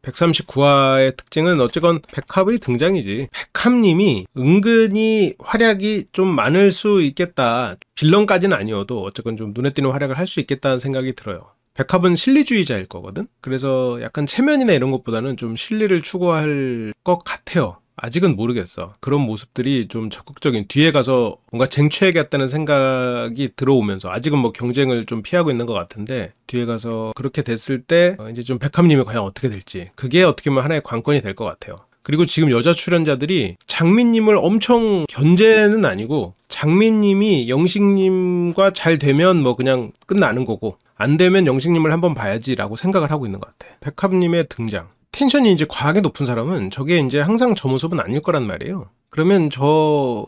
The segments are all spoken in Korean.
139화의 특징은 어쨌건 백합의 등장이지. 백합님이 은근히 활약이 좀 많을 수 있겠다. 빌런까지는 아니어도 어쨌건 좀 눈에 띄는 활약을 할 수 있겠다는 생각이 들어요. 백합은 실리주의자일 거거든. 그래서 약간 체면이나 이런 것보다는 좀 실리를 추구할 것 같아요. 아직은 모르겠어. 그런 모습들이 좀 적극적인, 뒤에 가서 뭔가 쟁취해야겠다는 생각이 들어오면서, 아직은 뭐 경쟁을 좀 피하고 있는 것 같은데, 뒤에 가서 그렇게 됐을 때 이제 좀 백합님이 과연 어떻게 될지, 그게 어떻게 보면 하나의 관건이 될 것 같아요. 그리고 지금 여자 출연자들이 장민님을 엄청 견제는 아니고, 장민님이 영식님과 잘 되면 뭐 그냥 끝나는 거고, 안 되면 영식님을 한번 봐야지 라고 생각을 하고 있는 것 같아. 백합님의 등장, 텐션이 이제 과하게 높은 사람은 저게 이제 항상 저 모습은 아닐 거란 말이에요. 그러면 저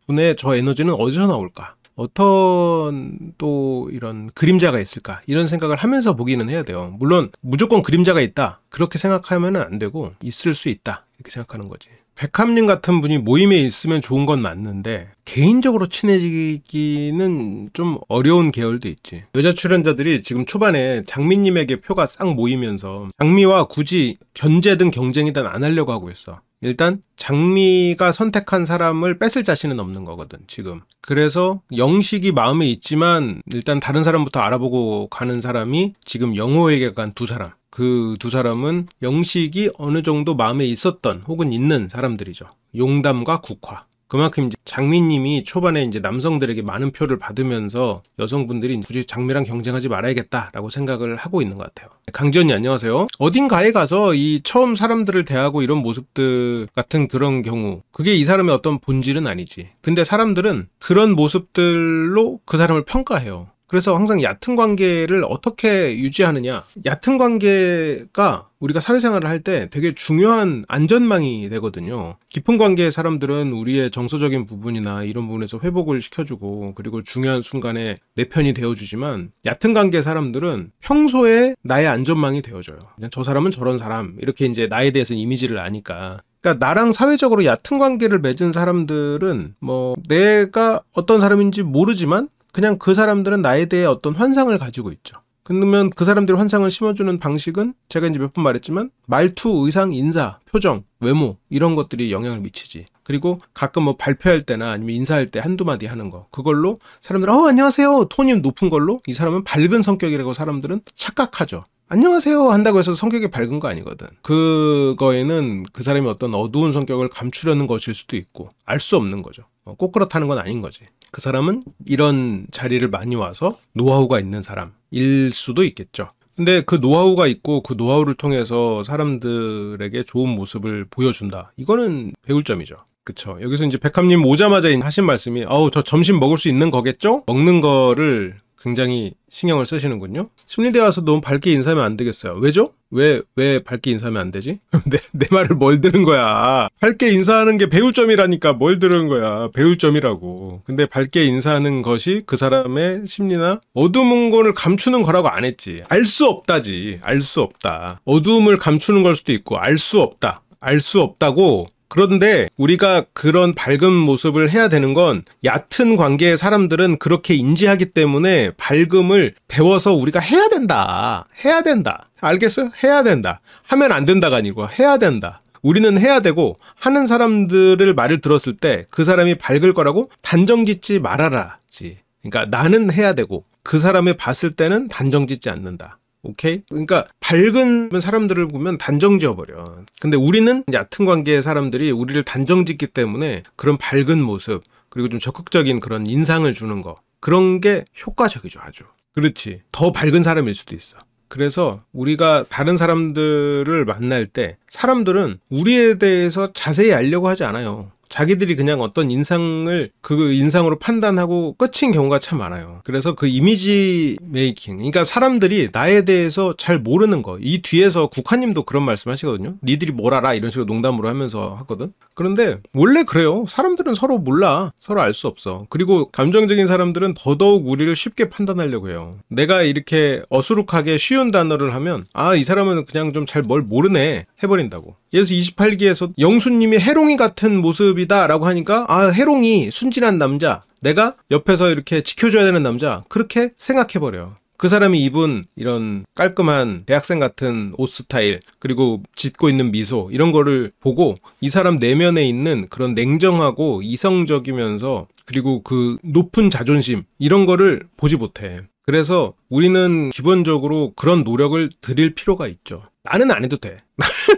분의 저 에너지는 어디서 나올까? 어떤 또 이런 그림자가 있을까? 이런 생각을 하면서 보기는 해야 돼요. 물론 무조건 그림자가 있다, 그렇게 생각하면 안 되고, 있을 수 있다, 이렇게 생각하는 거지. 백합님 같은 분이 모임에 있으면 좋은 건 맞는데 개인적으로 친해지기는 좀 어려운 계열도 있지. 여자 출연자들이 지금 초반에 장미님에게 표가 싹 모이면서 장미와 굳이 견제든 경쟁이든 안 하려고 하고 있어. 일단 장미가 선택한 사람을 뺏을 자신은 없는 거거든 지금. 그래서 영식이 마음에 있지만 일단 다른 사람부터 알아보고 가는 사람이 지금 영호에게 간 두 사람. 그 두 사람은 영식이 어느 정도 마음에 있었던 혹은 있는 사람들이죠. 용담과 국화. 그만큼 이제 장미님이 초반에 이제 남성들에게 많은 표를 받으면서 여성분들이 굳이 장미랑 경쟁하지 말아야겠다라고 생각을 하고 있는 것 같아요. 강지연님 안녕하세요. 어딘가에 가서 이 처음 사람들을 대하고 이런 모습들 같은 그런 경우, 그게 이 사람의 어떤 본질은 아니지. 근데 사람들은 그런 모습들로 그 사람을 평가해요. 그래서 항상 얕은 관계를 어떻게 유지하느냐, 얕은 관계가 우리가 사회생활을 할 때 되게 중요한 안전망이 되거든요. 깊은 관계의 사람들은 우리의 정서적인 부분이나 이런 부분에서 회복을 시켜주고, 그리고 중요한 순간에 내 편이 되어주지만, 얕은 관계의 사람들은 평소에 나의 안전망이 되어줘요. 그냥 저 사람은 저런 사람, 이렇게 이제 나에 대해서 이미지를 아니까. 그러니까 나랑 사회적으로 얕은 관계를 맺은 사람들은 뭐 내가 어떤 사람인지 모르지만 그냥 그 사람들은 나에 대해 어떤 환상을 가지고 있죠. 그러면 그 사람들의 환상을 심어주는 방식은 제가 이제 몇 번 말했지만 말투, 의상, 인사, 표정, 외모 이런 것들이 영향을 미치지. 그리고 가끔 뭐 발표할 때나 아니면 인사할 때 한두 마디 하는 거, 그걸로 사람들은 안녕하세요 톤이 높은 걸로 이 사람은 밝은 성격이라고 사람들은 착각하죠. 안녕하세요 한다고 해서 성격이 밝은 거 아니거든. 그거에는 그 사람이 어떤 어두운 성격을 감추려는 것일 수도 있고 알 수 없는 거죠. 꼭 그렇다는 건 아닌 거지. 그 사람은 이런 자리를 많이 와서 노하우가 있는 사람일 수도 있겠죠. 근데 그 노하우가 있고 그 노하우를 통해서 사람들에게 좋은 모습을 보여준다. 이거는 배울 점이죠. 그쵸. 여기서 이제 백합님 오자마자 하신 말씀이 저 점심 먹을 수 있는 거겠죠? 먹는 거를 굉장히 신경을 쓰시는군요. 심리대 와서 너무 밝게 인사하면 안 되겠어요. 왜죠? 왜 밝게 인사하면 안 되지? 내 말을 뭘 들은 거야. 밝게 인사하는 게 배울 점이라니까. 뭘 들은 거야. 배울 점이라고. 근데 밝게 인사하는 것이 그 사람의 심리나 어두운 거를 감추는 거라고 안 했지. 알 수 없다지. 알 수 없다. 어두움을 감추는 걸 수도 있고 알 수 없다. 알 수 없다고. 그런데 우리가 그런 밝은 모습을 해야 되는 건 얕은 관계의 사람들은 그렇게 인지하기 때문에 밝음을 배워서 우리가 해야 된다. 해야 된다. 알겠어요? 해야 된다. 하면 안 된다가 아니고 해야 된다. 우리는 해야 되고, 하는 사람들을 말을 들었을 때 그 사람이 밝을 거라고 단정짓지 말아라지. 그러니까 나는 해야 되고 그 사람을 봤을 때는 단정짓지 않는다. 오케이? 그러니까 밝은 사람들을 보면 단정 지어버려. 근데 우리는 얕은 관계의 사람들이 우리를 단정 짓기 때문에 그런 밝은 모습, 그리고 좀 적극적인 그런 인상을 주는 거, 그런 게 효과적이죠. 아주. 그렇지. 더 밝은 사람일 수도 있어. 그래서 우리가 다른 사람들을 만날 때 사람들은 우리에 대해서 자세히 알려고 하지 않아요. 자기들이 그냥 어떤 인상을 그 인상으로 판단하고 끝인 경우가 참 많아요. 그래서 그 이미지 메이킹, 그러니까 사람들이 나에 대해서 잘 모르는 거, 이 뒤에서 국화님도 그런 말씀 하시거든요. 니들이 뭘 알아? 이런 식으로 농담으로 하면서 하거든. 그런데 원래 그래요. 사람들은 서로 몰라. 서로 알 수 없어. 그리고 감정적인 사람들은 더더욱 우리를 쉽게 판단하려고 해요. 내가 이렇게 어수룩하게 쉬운 단어를 하면 이 사람은 그냥 좀 잘 뭘 모르네 해버린다고. 예를 들어서 28기에서 영수님이 해롱이 같은 모습이다 라고 하니까 해롱이 순진한 남자, 내가 옆에서 이렇게 지켜줘야 되는 남자, 그렇게 생각해버려요. 그 사람이 입은 이런 깔끔한 대학생 같은 옷 스타일, 그리고 짓고 있는 미소, 이런 거를 보고 이 사람 내면에 있는 그런 냉정하고 이성적이면서 그리고 그 높은 자존심, 이런 거를 보지 못해. 그래서 우리는 기본적으로 그런 노력을 들일 필요가 있죠. 나는 안 해도 돼.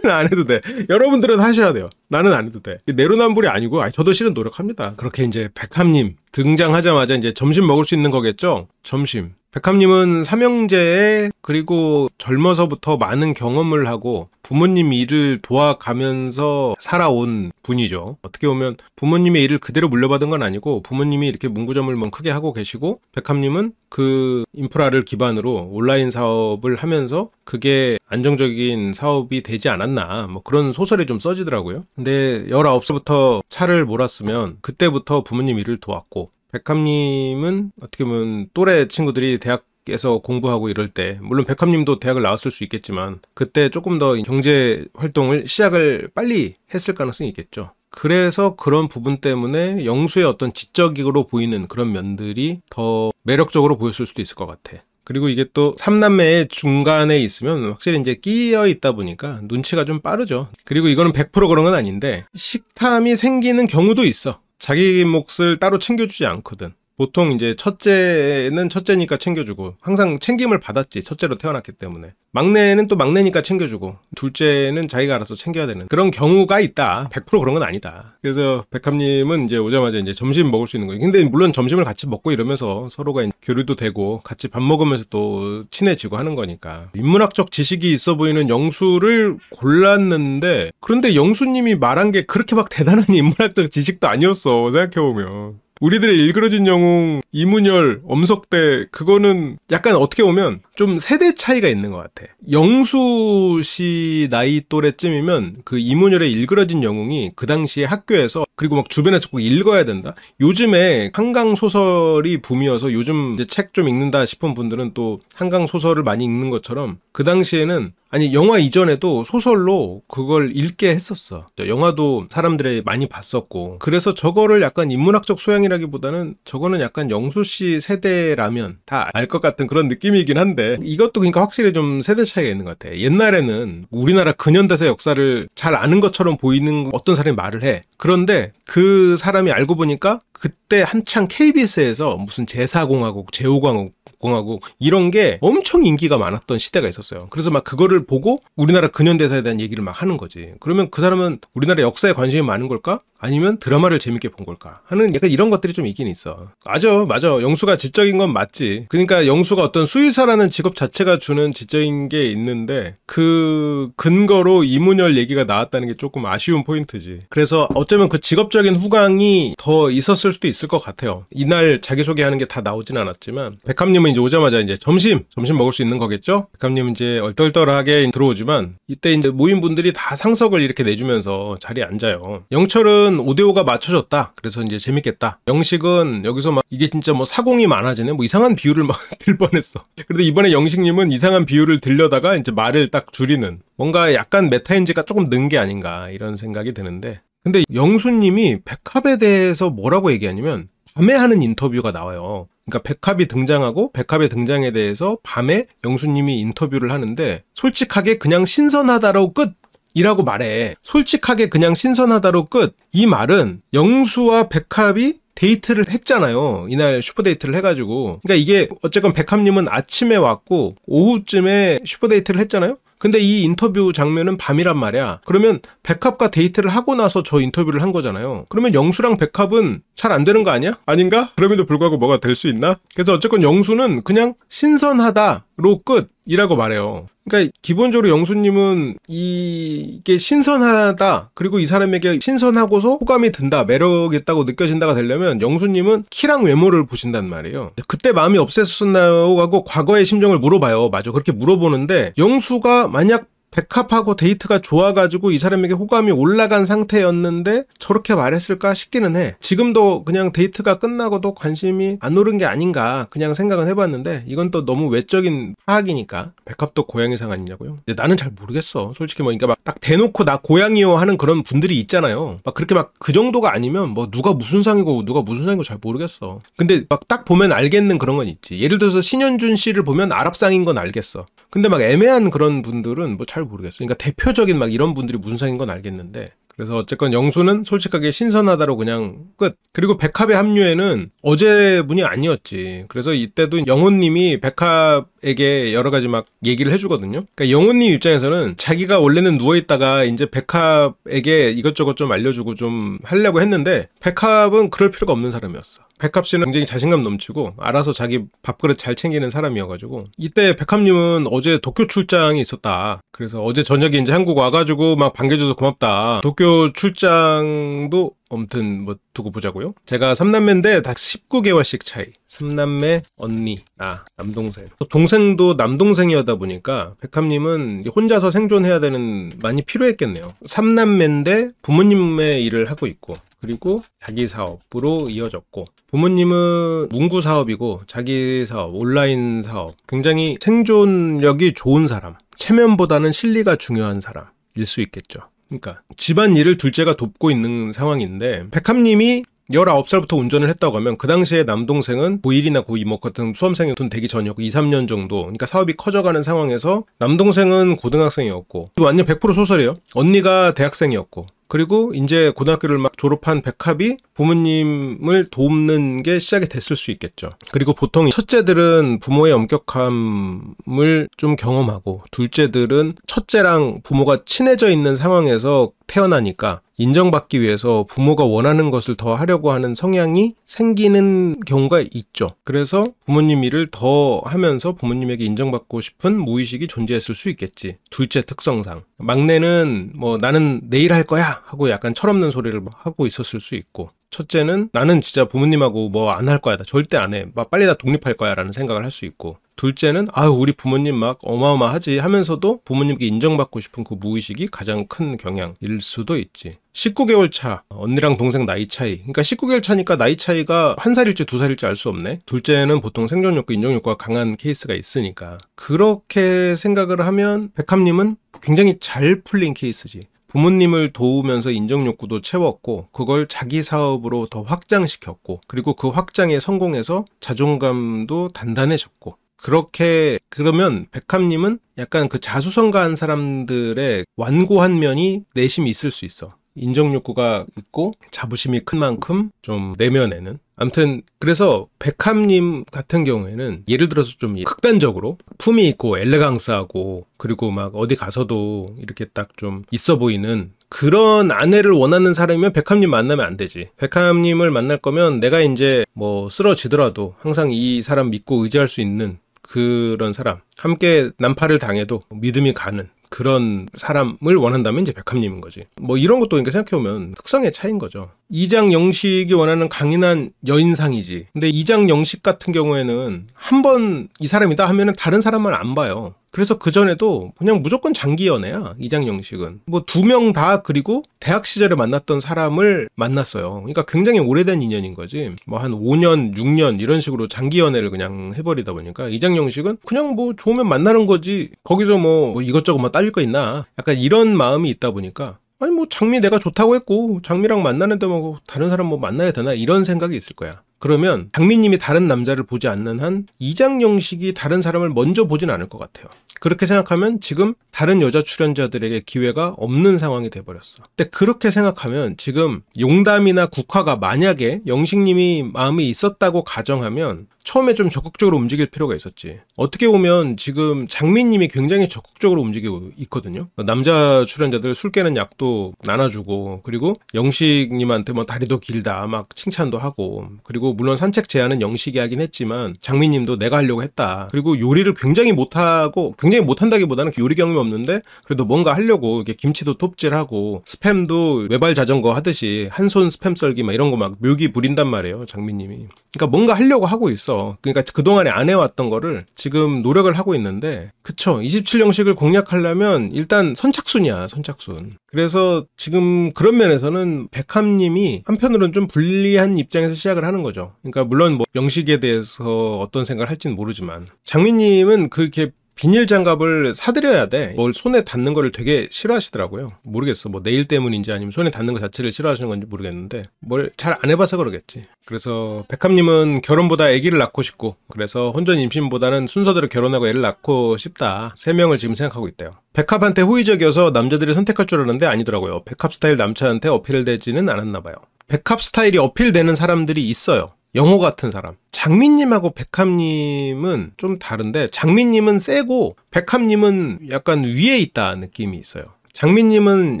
나는 안 해도 돼. 여러분들은 하셔야 돼요. 나는 안 해도 돼. 내로남불이 아니고, 저도 실은 노력합니다. 그렇게 이제 백합님 등장하자마자 이제 점심 먹을 수 있는 거겠죠? 점심. 백합님은 삼형제에, 그리고 젊어서부터 많은 경험을 하고 부모님 일을 도와가면서 살아온 분이죠. 어떻게 보면 부모님의 일을 그대로 물려받은 건 아니고 부모님이 이렇게 문구점을 뭐 크게 하고 계시고 백합님은 그 인프라를 기반으로 온라인 사업을 하면서 그게 안정적인 사업이 되지 않았나, 뭐 그런 소설이 좀 써지더라고요. 근데 19살부터 차를 몰았으면 그때부터 부모님 일을 도왔고, 백합님은 어떻게 보면 또래 친구들이 대학에서 공부하고 이럴 때, 물론 백합님도 대학을 나왔을 수 있겠지만 그때 조금 더 경제 활동을 시작을 빨리 했을 가능성이 있겠죠. 그래서 그런 부분 때문에 영수의 어떤 지적으로 보이는 그런 면들이 더 매력적으로 보였을 수도 있을 것 같아. 그리고 이게 또 삼남매의 중간에 있으면 확실히 이제 끼어 있다 보니까 눈치가 좀 빠르죠. 그리고 이거는 100% 그런 건 아닌데 식탐이 생기는 경우도 있어. 자기 몫을 따로 챙겨주지 않거든. 보통 이제 첫째는 첫째니까 챙겨주고, 항상 챙김을 받았지, 첫째로 태어났기 때문에. 막내는 또 막내니까 챙겨주고, 둘째는 자기가 알아서 챙겨야 되는 그런 경우가 있다. 100% 그런 건 아니다. 그래서 백합님은 이제 오자마자 이제 점심 먹을 수 있는 거예요. 근데 물론 점심을 같이 먹고 이러면서 서로가 교류도 되고 같이 밥 먹으면서 또 친해지고 하는 거니까. 인문학적 지식이 있어 보이는 영수를 골랐는데, 그런데 영수님이 말한 게 그렇게 막 대단한 인문학적 지식도 아니었어, 생각해보면. 우리들의 일그러진 영웅, 이문열, 엄석대, 그거는 약간 어떻게 보면 좀 세대 차이가 있는 것 같아. 영수 씨 나이 또래쯤이면 그 이문열의 일그러진 영웅이 그 당시에 학교에서, 그리고 막 주변에서 꼭 읽어야 된다. 요즘에 한강 소설이 붐이어서 요즘 이제 책 좀 읽는다 싶은 분들은 또 한강 소설을 많이 읽는 것처럼, 그 당시에는, 아니 영화 이전에도 소설로 그걸 읽게 했었어. 영화도 사람들이 많이 봤었고, 그래서 저거를 약간 인문학적 소양이라기보다는 저거는 약간 영수 씨 세대라면 다 알 것 같은 그런 느낌이긴 한데, 이것도 그러니까 확실히 좀 세대 차이가 있는 것 같아. 옛날에는 우리나라 근현대사 역사를 잘 아는 것처럼 보이는 어떤 사람이 말을 해. 그런데 그 사람이 알고 보니까 그때 한창 KBS에서 무슨 제사공화국, 제후공화국 이런 게 엄청 인기가 많았던 시대가 있었어요. 그래서 막 그거를 보고 우리나라 근현대사에 대한 얘기를 막 하는 거지. 그러면 그 사람은 우리나라 역사에 관심이 많은 걸까? 아니면 드라마를 재밌게 본 걸까? 하는 약간 이런 것들이 좀 있긴 있어. 맞아. 영수가 지적인 건 맞지. 그러니까 영수가 어떤 수의사라는 직업 자체가 주는 지적인 게 있는데, 그 근거로 이문열 얘기가 나왔다는 게 조금 아쉬운 포인트지. 그래서 어쩌면 그 직업적인 후광이 더 있었을 수도 있을 것 같아요. 이날 자기소개하는 게 다 나오진 않았지만, 백합님은 이제 오자마자 이제 점심 먹을 수 있는 거겠죠? 백합님은 이제 얼떨떨하게 들어오지만, 이때 이제 모인 분들이 다 상석을 이렇게 내주면서 자리에 앉아요. 영철은 5대5가 맞춰졌다. 그래서 이제 재밌겠다. 영식은 여기서 막 이게 진짜 뭐 사공이 많아지네, 뭐 이상한 비유를 막 들 뻔했어. 그런데 이번에 영식님은 이상한 비유를 들려다가 이제 말을 딱 줄이는, 뭔가 약간 메타인지가 조금 는 게 아닌가 이런 생각이 드는데, 근데 영수님이 백합에 대해서 뭐라고 얘기하냐면 밤에 하는 인터뷰가 나와요. 그러니까 백합이 등장하고 백합의 등장에 대해서 밤에 영수님이 인터뷰를 하는데, 솔직하게 그냥 신선하다로 끝! 이라고 말해. 솔직하게 그냥 신선하다로 끝. 이 말은 영수와 백합이 데이트를 했잖아요. 이날 슈퍼데이트를 해가지고. 그러니까 이게 어쨌건 백합님은 아침에 왔고 오후쯤에 슈퍼데이트를 했잖아요. 근데 이 인터뷰 장면은 밤이란 말이야. 그러면 백합과 데이트를 하고 나서 저 인터뷰를 한 거잖아요. 그러면 영수랑 백합은 잘 안 되는 거 아니야? 아닌가? 그럼에도 불구하고 뭐가 될 수 있나? 그래서 어쨌건 영수는 그냥 신선하다로 끝이라고 말해요. 그러니까 기본적으로 영수님은 이게 신선하다, 그리고 이 사람에게 신선하고서 호감이 든다, 매력 있다고 느껴진다가 되려면 영수님은 키랑 외모를 보신단 말이에요. 그때 마음이 없었었나요? 하고 과거의 심정을 물어봐요. 맞아, 그렇게 물어보는데 영수가 만약 백합하고 데이트가 좋아가지고 이 사람에게 호감이 올라간 상태였는데 저렇게 말했을까 싶기는 해. 지금도 그냥 데이트가 끝나고도 관심이 안 오른 게 아닌가 그냥 생각은 해봤는데 이건 또 너무 외적인 파악이니까. 백합도 고양이상 아니냐고요? 근데 나는 잘 모르겠어. 솔직히 뭐 그러니까 막 딱 대놓고 나 고양이요 하는 그런 분들이 있잖아요. 막 그렇게 막 그 정도가 아니면 뭐 누가 무슨 상이고 누가 무슨 상이고 잘 모르겠어. 근데 막 딱 보면 알겠는 그런 건 있지. 예를 들어서 신현준 씨를 보면 아랍상인 건 알겠어. 근데 막 애매한 그런 분들은 뭐 잘 모르겠어. 그러니까 대표적인 막 이런 분들이 무슨 상인 건 알겠는데. 그래서 어쨌건 영수는 솔직하게 신선하다로 그냥 끝. 그리고 백합의 합류에는 어제분이 아니었지. 그래서 이때도 영호님이 백합에게 여러 가지 막 얘기를 해주거든요. 그러니까 영호님 입장에서는 자기가 원래는 누워있다가 이제 백합에게 이것저것 좀 알려주고 좀 하려고 했는데 백합은 그럴 필요가 없는 사람이었어. 백합 씨는 굉장히 자신감 넘치고 알아서 자기 밥그릇 잘 챙기는 사람이어가지고 이때 백합님은 어제 도쿄 출장이 있었다. 그래서 어제 저녁에 이제 한국 와가지고 막 반겨줘서 고맙다. 도쿄 출장도 아무튼 뭐 두고 보자고요. 제가 3남매인데 다 19개월씩 차이. 3남매, 언니, 나, 남동생. 동생도 남동생이었다 보니까 백합님은 혼자서 생존해야 되는 많이 필요했겠네요. 3남매인데 부모님의 일을 하고 있고 그리고 자기 사업으로 이어졌고 부모님은 문구 사업이고 자기 사업, 온라인 사업 굉장히 생존력이 좋은 사람 체면보다는 실리가 중요한 사람일 수 있겠죠. 그러니까 집안일을 둘째가 돕고 있는 상황인데 백합님이 19살부터 운전을 했다고 하면 그 당시에 남동생은 고1이나 고2 뭐 같은 수험생이 돈 되기 전이었고 2, 3년 정도 그러니까 사업이 커져가는 상황에서 남동생은 고등학생이었고 완전 100% 소설이에요. 언니가 대학생이었고 그리고 이제 고등학교를 막 졸업한 백합이 부모님을 돕는 게 시작이 됐을 수 있겠죠. 그리고 보통 첫째들은 부모의 엄격함을 좀 경험하고 둘째들은 첫째랑 부모가 친해져 있는 상황에서 태어나니까 인정받기 위해서 부모가 원하는 것을 더 하려고 하는 성향이 생기는 경우가 있죠. 그래서 부모님 일을 더 하면서 부모님에게 인정받고 싶은 무의식이 존재했을 수 있겠지. 둘째 특성상. 막내는 뭐 나는 내일 할 거야 하고 약간 철없는 소리를 하고 있었을 수 있고 첫째는 나는 진짜 부모님하고 뭐 안 할 거야. 나 절대 안 해. 막 빨리 다 독립할 거야 라는 생각을 할 수 있고 둘째는 아유 우리 부모님 막 어마어마하지 하면서도 부모님께 인정받고 싶은 그 무의식이 가장 큰 경향일 수도 있지. 19개월 차 언니랑 동생 나이 차이 그러니까 19개월 차니까 나이 차이가 1살일지 2살일지 알 수 없네. 둘째는 보통 생존욕구 인정욕구가 강한 케이스가 있으니까 그렇게 생각을 하면 백합님은 굉장히 잘 풀린 케이스지. 부모님을 도우면서 인정욕구도 채웠고 그걸 자기 사업으로 더 확장시켰고 그리고 그 확장에 성공해서 자존감도 단단해졌고 그렇게 그러면 백합님은 약간 그 자수성가한 사람들의 완고한 면이 내심이 있을 수 있어. 인정욕구가 있고 자부심이 큰 만큼 좀 내면에는 아무튼 그래서 백합님 같은 경우에는 예를 들어서 좀 극단적으로 품이 있고 엘레강스하고 그리고 막 어디 가서도 이렇게 딱 좀 있어 보이는 그런 아내를 원하는 사람이면 백합님 만나면 안 되지. 백합님을 만날 거면 내가 이제 뭐 쓰러지더라도 항상 이 사람 믿고 의지할 수 있는 그런 사람 함께 난파를 당해도 믿음이 가는 그런 사람을 원한다면 이제 백합님인 거지. 뭐 이런 것도 그러니까 생각해보면 특성의 차이인 거죠. 이장영식이 원하는 강인한 여인상이지. 근데 이장영식 같은 경우에는 한 번 이 사람이다 하면은 다른 사람만 안 봐요. 그래서 그전에도 그냥 무조건 장기 연애야. 이장영식은 뭐 2명 다 그리고 대학 시절에 만났던 사람을 만났어요. 그러니까 굉장히 오래된 인연인 거지. 뭐 한 5년 6년 이런 식으로 장기 연애를 그냥 해버리다 보니까 이장영식은 그냥 뭐 좋으면 만나는 거지 거기서 뭐 이것저것 뭐 딸릴 거 있나 약간 이런 마음이 있다 보니까 아니 뭐 장미 내가 좋다고 했고 장미랑 만나는데 뭐 다른 사람 뭐 만나야 되나 이런 생각이 있을 거야. 그러면 장미님이 다른 남자를 보지 않는 한 이장영식이 다른 사람을 먼저 보진 않을 것 같아요. 그렇게 생각하면 지금 다른 여자 출연자들에게 기회가 없는 상황이 돼버렸어. 근데 그렇게 생각하면 지금 용담이나 국화가 만약에 영식님이 마음이 있었다고 가정하면 처음에 좀 적극적으로 움직일 필요가 있었지. 어떻게 보면 지금 장미님이 굉장히 적극적으로 움직이고 있거든요. 남자 출연자들 술 깨는 약도 나눠주고 그리고 영식님한테 뭐 다리도 길다 막 칭찬도 하고 그리고 물론 산책 제안은 영식이 하긴 했지만 장미님도 내가 하려고 했다. 그리고 요리를 굉장히 못하고 굉장히 못한다기보다는 요리 경험이 없는데 그래도 뭔가 하려고 이렇게 김치도 톱질하고 스팸도 외발 자전거 하듯이 한 손 스팸 썰기 막 이런 거 막 묘기 부린단 말이에요. 장미님이. 그러니까 뭔가 하려고 하고 있어. 했어. 그러니까 그동안에 안 해왔던 거를 지금 노력을 하고 있는데, 그쵸. 27형식을 공략하려면 일단 선착순이야, 선착순. 그래서 지금 그런 면에서는 백합님이 한편으로는 좀 불리한 입장에서 시작을 하는 거죠. 그러니까 물론 뭐 영식에 대해서 어떤 생각을 할지는 모르지만, 장미님은 그렇게 비닐 장갑을 사드려야 돼. 뭘 손에 닿는 거를 되게 싫어하시더라고요. 모르겠어. 뭐 네일 때문인지 아니면 손에 닿는 거 자체를 싫어하시는 건지 모르겠는데 뭘 잘 안 해봐서 그러겠지. 그래서 백합님은 결혼보다 아기를 낳고 싶고, 그래서 혼전 임신보다는 순서대로 결혼하고 애를 낳고 싶다. 3명을 지금 생각하고 있대요. 백합한테 호의적이어서 남자들이 선택할 줄 알았는데 아니더라고요. 백합 스타일 남자한테 어필되지는 않았나 봐요. 백합 스타일이 어필되는 사람들이 있어요. 영호 같은 사람. 장미님하고 백합님은 좀 다른데, 장미님은 세고 백합님은 약간 위에 있다 느낌이 있어요. 장미님은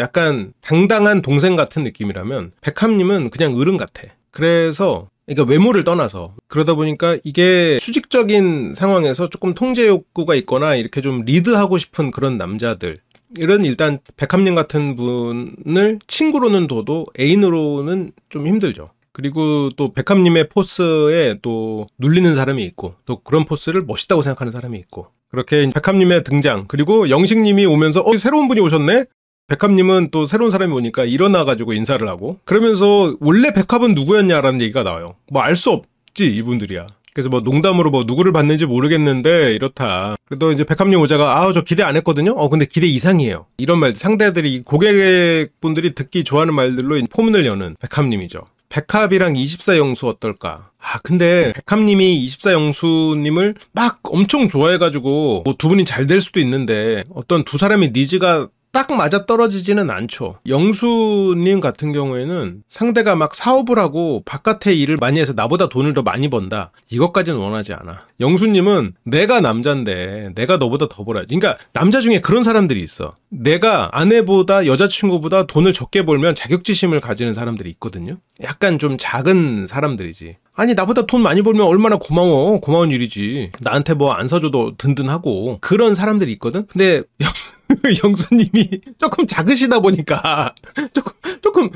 약간 당당한 동생 같은 느낌이라면 백합님은 그냥 어른 같아. 그래서 그러니까 외모를 떠나서, 그러다 보니까 이게 수직적인 상황에서 조금 통제 욕구가 있거나 이렇게 좀 리드하고 싶은 그런 남자들, 이런 일단 백합님 같은 분을 친구로는 둬도 애인으로는 좀 힘들죠. 그리고 또 백합님의 포스에 또 눌리는 사람이 있고, 또 그런 포스를 멋있다고 생각하는 사람이 있고, 그렇게 백합님의 등장, 그리고 영식님이 오면서 새로운 분이 오셨네? 백합님은 또 새로운 사람이 오니까 일어나가지고 인사를 하고, 그러면서 원래 백합은 누구였냐라는 얘기가 나와요. 뭐 알 수 없지, 이분들이야. 그래서 뭐 농담으로 뭐 누구를 봤는지 모르겠는데 이렇다. 그래도 이제 백합님 오자가 저 기대 안 했거든요? 근데 기대 이상이에요. 이런 말, 상대들이, 고객분들이 듣기 좋아하는 말들로 포문을 여는 백합님이죠. 백합이랑 24영수 어떨까? 근데 백합님이 24영수님을 막 엄청 좋아해가지고 뭐 두 분이 잘 될 수도 있는데, 어떤 두 사람의 니즈가 딱 맞아 떨어지지는 않죠. 영수님 같은 경우에는 상대가 막 사업을 하고 바깥에 일을 많이 해서 나보다 돈을 더 많이 번다, 이것까지는 원하지 않아. 영수님은 내가 남잔데 내가 너보다 더 벌어야지. 그러니까 남자 중에 그런 사람들이 있어. 내가 아내보다, 여자친구보다 돈을 적게 벌면 자격지심을 가지는 사람들이 있거든요. 약간 좀 작은 사람들이지. 아니, 나보다 돈 많이 벌면 얼마나 고마워. 고마운 일이지. 나한테 뭐 안 사줘도 든든하고, 그런 사람들이 있거든. 근데 영수님이 조금 작으시다 보니까 조금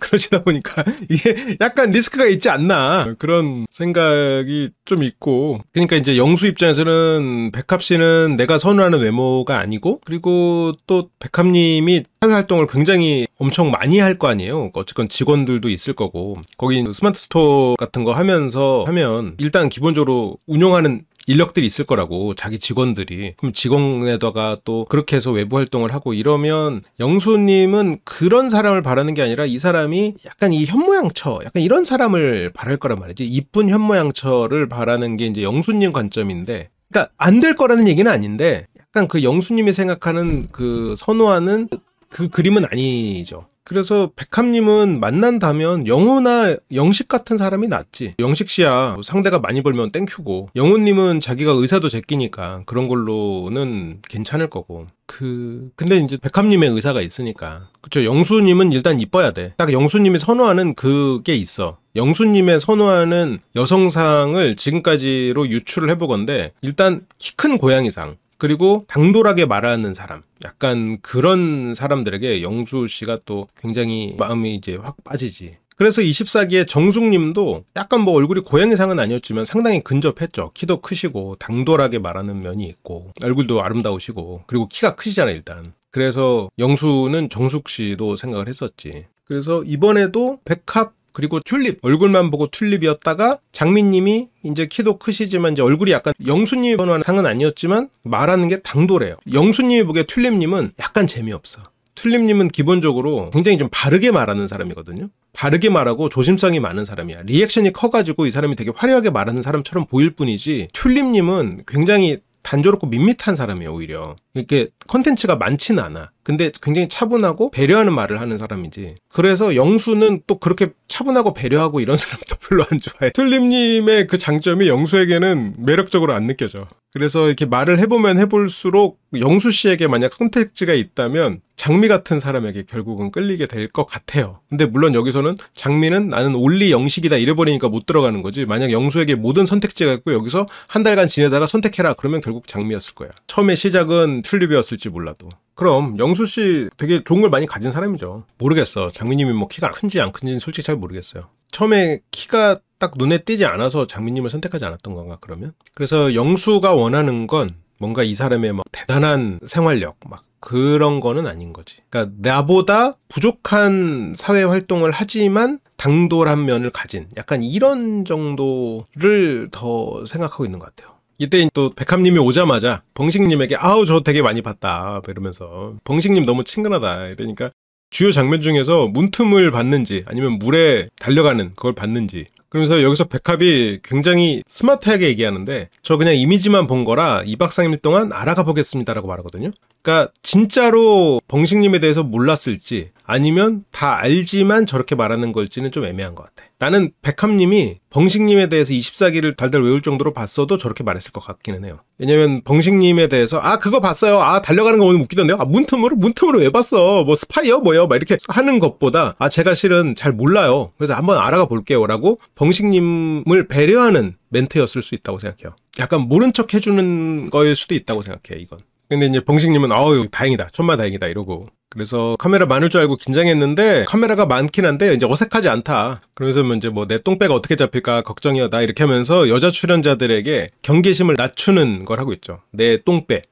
그러시다 보니까 이게 약간 리스크가 있지 않나, 그런 생각이 좀 있고. 그러니까 이제 영수 입장에서는 백합씨는 내가 선호하는 외모가 아니고, 그리고 또 백합님이 사회활동을 굉장히 엄청 많이 할 거 아니에요. 어쨌건 직원들도 있을 거고, 거기 스마트 스토어 같은 거 하면서 하면 일단 기본적으로 운영하는 인력들이 있을 거라고, 자기 직원들이. 그럼 직원에다가 또 그렇게 해서 외부 활동을 하고 이러면, 영수님은 그런 사람을 바라는 게 아니라 이 사람이 약간 이 현모양처, 약간 이런 사람을 바랄 거란 말이지. 이쁜 현모양처를 바라는 게 이제 영수님 관점인데, 그러니까 안 될 거라는 얘기는 아닌데, 약간 그 영수님이 생각하는 그 선호하는 그 그림은 아니죠. 그래서 백합님은 만난다면 영호나 영식 같은 사람이 낫지. 영식 씨야 상대가 많이 벌면 땡큐고, 영호님은 자기가 의사도 제끼니까 그런 걸로는 괜찮을 거고. 근데 이제 백합님의 의사가 있으니까. 그쵸. 영수님은 일단 이뻐야 돼. 딱 영수님이 선호하는 그게 있어. 영수님의 선호하는 여성상을 지금까지로 유출을 해보건데, 일단 키 큰 고양이상, 그리고 당돌하게 말하는 사람, 약간 그런 사람들에게 영수 씨가 또 굉장히 마음이 이제 확 빠지지. 그래서 24기의 정숙님도 약간 뭐 얼굴이 고양이상은 아니었지만 상당히 근접했죠. 키도 크시고 당돌하게 말하는 면이 있고, 얼굴도 아름다우시고, 그리고 키가 크시잖아요 일단. 그래서 영수는 정숙 씨도 생각을 했었지. 그래서 이번에도 백합 그리고 튤립, 얼굴만 보고 튤립이었다가, 장미님이 이제 키도 크시지만 이제 얼굴이 약간 영수님이 선호하는 상은 아니었지만 말하는 게 당돌해요. 영수님이 보기에 튤립님은 약간 재미없어. 튤립님은 기본적으로 굉장히 좀 바르게 말하는 사람이거든요. 바르게 말하고 조심성이 많은 사람이야. 리액션이 커가지고 이 사람이 되게 화려하게 말하는 사람처럼 보일 뿐이지, 튤립님은 굉장히 단조롭고 밋밋한 사람이에요. 오히려 이렇게 컨텐츠가 많지는 않아. 근데 굉장히 차분하고 배려하는 말을 하는 사람이지. 그래서 영수는 또 그렇게 차분하고 배려하고 이런 사람도 별로 안 좋아해. 튤립님의 그 장점이 영수에게는 매력적으로 안 느껴져. 그래서 이렇게 말을 해보면 해볼수록 영수 씨에게 만약 선택지가 있다면 장미 같은 사람에게 결국은 끌리게 될 것 같아요. 근데 물론 여기서는 장미는 나는 올리 영식이다 이래버리니까 못 들어가는 거지, 만약 영수에게 모든 선택지가 있고 여기서 한 달간 지내다가 선택해라 그러면 결국 장미였을 거야. 처음에 시작은 튤립이었을지 몰라도. 그럼 영수 씨 되게 좋은 걸 많이 가진 사람이죠. 모르겠어. 장미님이 뭐 키가 큰지 안 큰지는 솔직히 잘 모르겠어요. 처음에 키가 딱 눈에 띄지 않아서 장미님을 선택하지 않았던 건가 그러면? 그래서 영수가 원하는 건 뭔가 이 사람의 막 대단한 생활력 막 그런 거는 아닌 거지. 그러니까 나보다 부족한 사회 활동을 하지만 당돌한 면을 가진 약간 이런 정도를 더 생각하고 있는 것 같아요. 이때 또 백합님이 오자마자 벙식님에게 아우 저 되게 많이 봤다 이러면서 벙식님 너무 친근하다 이러니까 주요 장면 중에서 문틈을 봤는지 아니면 물에 달려가는 그걸 봤는지 그러면서 여기서 백합이 굉장히 스마트하게 얘기하는데 저 그냥 이미지만 본 거라 2박 3일 동안 알아가 보겠습니다라고 말하거든요. 그러니까 진짜로 벙식님에 대해서 몰랐을지 아니면 다 알지만 저렇게 말하는 걸지는 좀 애매한 것 같아. 나는 백합님이 벙식님에 대해서 24기를 달달 외울 정도로 봤어도 저렇게 말했을 것 같기는 해요. 왜냐면 벙식님에 대해서 아 그거 봤어요. 아 달려가는 거 오늘 웃기던데요. 아 문틈으로 왜 봤어. 뭐 스파이요 뭐요 막 이렇게 하는 것보다 아 제가 실은 잘 몰라요. 그래서 한번 알아가 볼게요 라고 벙식님을 배려하는 멘트였을 수 있다고 생각해요. 약간 모른 척 해주는 거일 수도 있다고 생각해 이건. 근데 이제 벙식님은 아유 다행이다 천만다행이다 이러고 그래서 카메라 많을 줄 알고 긴장했는데 카메라가 많긴 한데 이제 어색하지 않다. 그래서 이제 뭐 내 똥배가 어떻게 잡힐까 걱정이다 이렇게 하면서 여자 출연자들에게 경계심을 낮추는 걸 하고 있죠. 내 똥배를